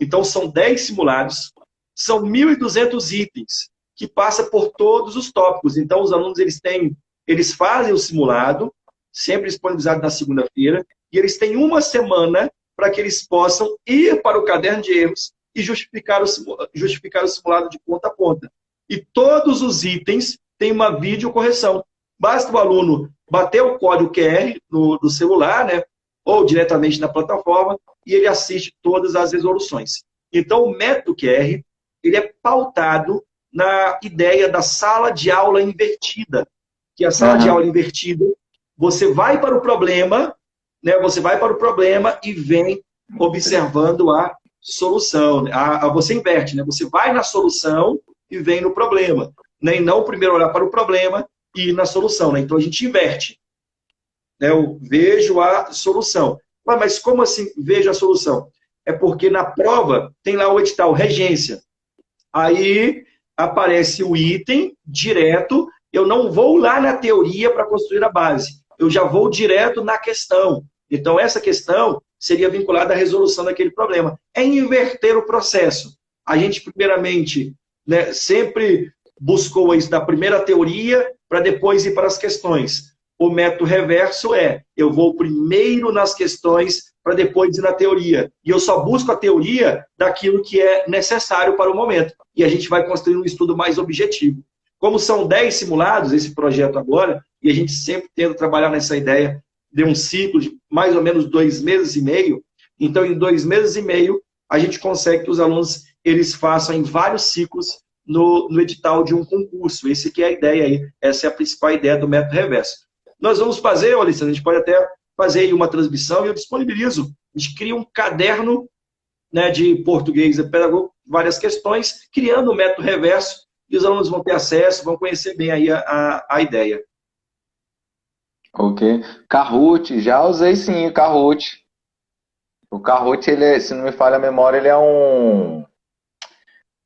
Então, são 10 simulados, são 1.200 itens, que passa por todos os tópicos. Então, os alunos, eles fazem o simulado, sempre disponibilizado na segunda-feira, e eles têm uma semana para que eles possam ir para o caderno de erros e justificar o simulado de ponta a ponta. E todos os itens têm uma videocorreção. Basta o aluno bater o código QR no celular, né, ou diretamente na plataforma, e ele assiste todas as resoluções. Então, o método QR, ele é pautado na ideia da sala de aula invertida. Que a sala de aula invertida, você vai para o problema, né, você vai para o problema e vem observando a solução. Você inverte, né? Você vai na solução e vem no problema. Né? E não primeiro olhar para o problema e ir na solução. Né? Então, a gente inverte. Né? Eu vejo a solução. Mas como assim vejo a solução? É porque na prova tem lá o edital, regência. Aí aparece o item direto, eu não vou lá na teoria para construir a base, eu já vou direto na questão. Então, essa questão seria vinculada à resolução daquele problema. É inverter o processo. A gente, primeiramente, né, sempre buscou isso da primeira teoria para depois ir para as questões. O método reverso eu vou primeiro nas questões para depois ir na teoria. E eu só busco a teoria daquilo que é necessário para o momento. E a gente vai construir um estudo mais objetivo. Como são 10 simulados, esse projeto agora, e a gente sempre tenta trabalhar nessa ideia de um ciclo de mais ou menos 2 meses e meio, então em 2 meses e meio a gente consegue que os alunos eles façam em vários ciclos no edital de um concurso. Essa que é a ideia aí, essa é a principal ideia do método reverso. Nós vamos fazer, Alessandro, a gente pode até fazer aí uma transmissão e eu disponibilizo. A gente cria um caderno, né, de português e pedagogo, várias questões, criando o método reverso, e os alunos vão ter acesso, vão conhecer bem aí a ideia. Ok. Kahoot, já usei sim o Kahoot. O Kahoot, ele se não me falha a memória, ele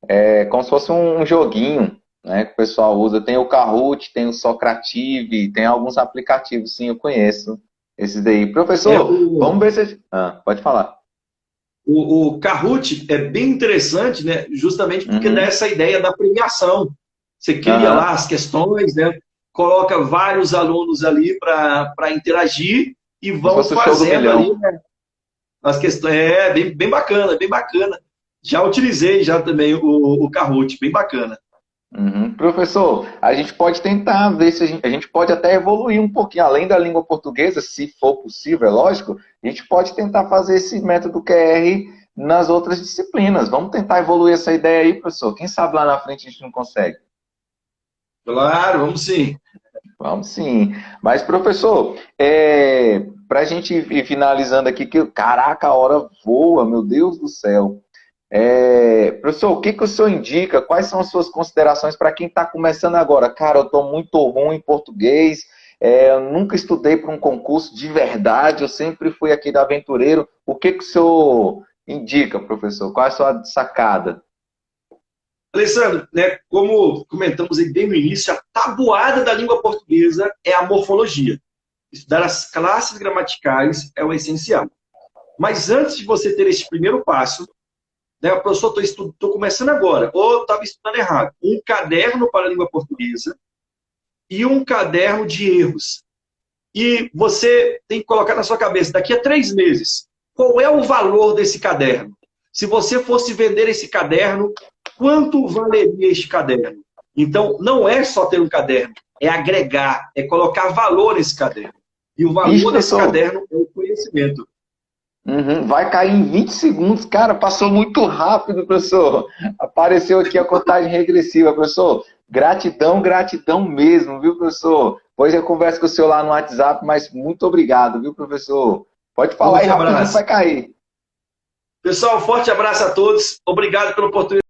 é como se fosse um joguinho, né, que o pessoal usa. Tem o Kahoot, tem o Socrative, tem alguns aplicativos, sim, eu conheço esses daí. Professor, vamos ver se... pode falar. O Kahoot é bem interessante, né, justamente porque dá essa ideia da premiação. Você cria lá as questões, né, coloca vários alunos ali para interagir e vão fazendo ali, né, as questões. Bem bacana, bem bacana. Já utilizei já também o Kahoot, bem bacana. Professor, a gente pode tentar ver se a gente pode até evoluir um pouquinho, além da língua portuguesa, se for possível, é lógico, a gente pode tentar fazer esse método QR nas outras disciplinas. Vamos tentar evoluir essa ideia aí, professor. Quem sabe lá na frente a gente não consegue. Claro, vamos sim. Vamos sim. Mas, professor, para a gente ir finalizando aqui, caraca, a hora voa, meu Deus do céu. Professor, o que o senhor indica? Quais são as suas considerações para quem está começando agora? Cara, eu estou muito ruim em português, eu nunca estudei para um concurso de verdade, eu sempre fui aqui da aventureiro. O que o senhor indica, professor? Qual é a sua sacada? Alessandro, né, como comentamos aí bem no início, a tabuada da língua portuguesa é a morfologia. Estudar as classes gramaticais é o essencial. Mas antes de você ter esse primeiro passo, né, professor, estou começando agora, ou estava estudando errado, um caderno para a língua portuguesa e um caderno de erros. E você tem que colocar na sua cabeça, daqui a 3 meses, qual é o valor desse caderno? Se você fosse vender esse caderno, quanto valeria este caderno? Então, não é só ter um caderno, é agregar, é colocar valor nesse caderno. E o valor desse caderno é o conhecimento. Vai cair em 20 segundos. Cara, passou muito rápido, professor. Apareceu aqui a contagem regressiva, professor. Gratidão, gratidão mesmo, viu, professor? Depois eu converso com o senhor lá no WhatsApp, mas muito obrigado, viu, professor? Pode falar aí rapidinho, vai cair. Pessoal, forte abraço a todos. Obrigado pela oportunidade.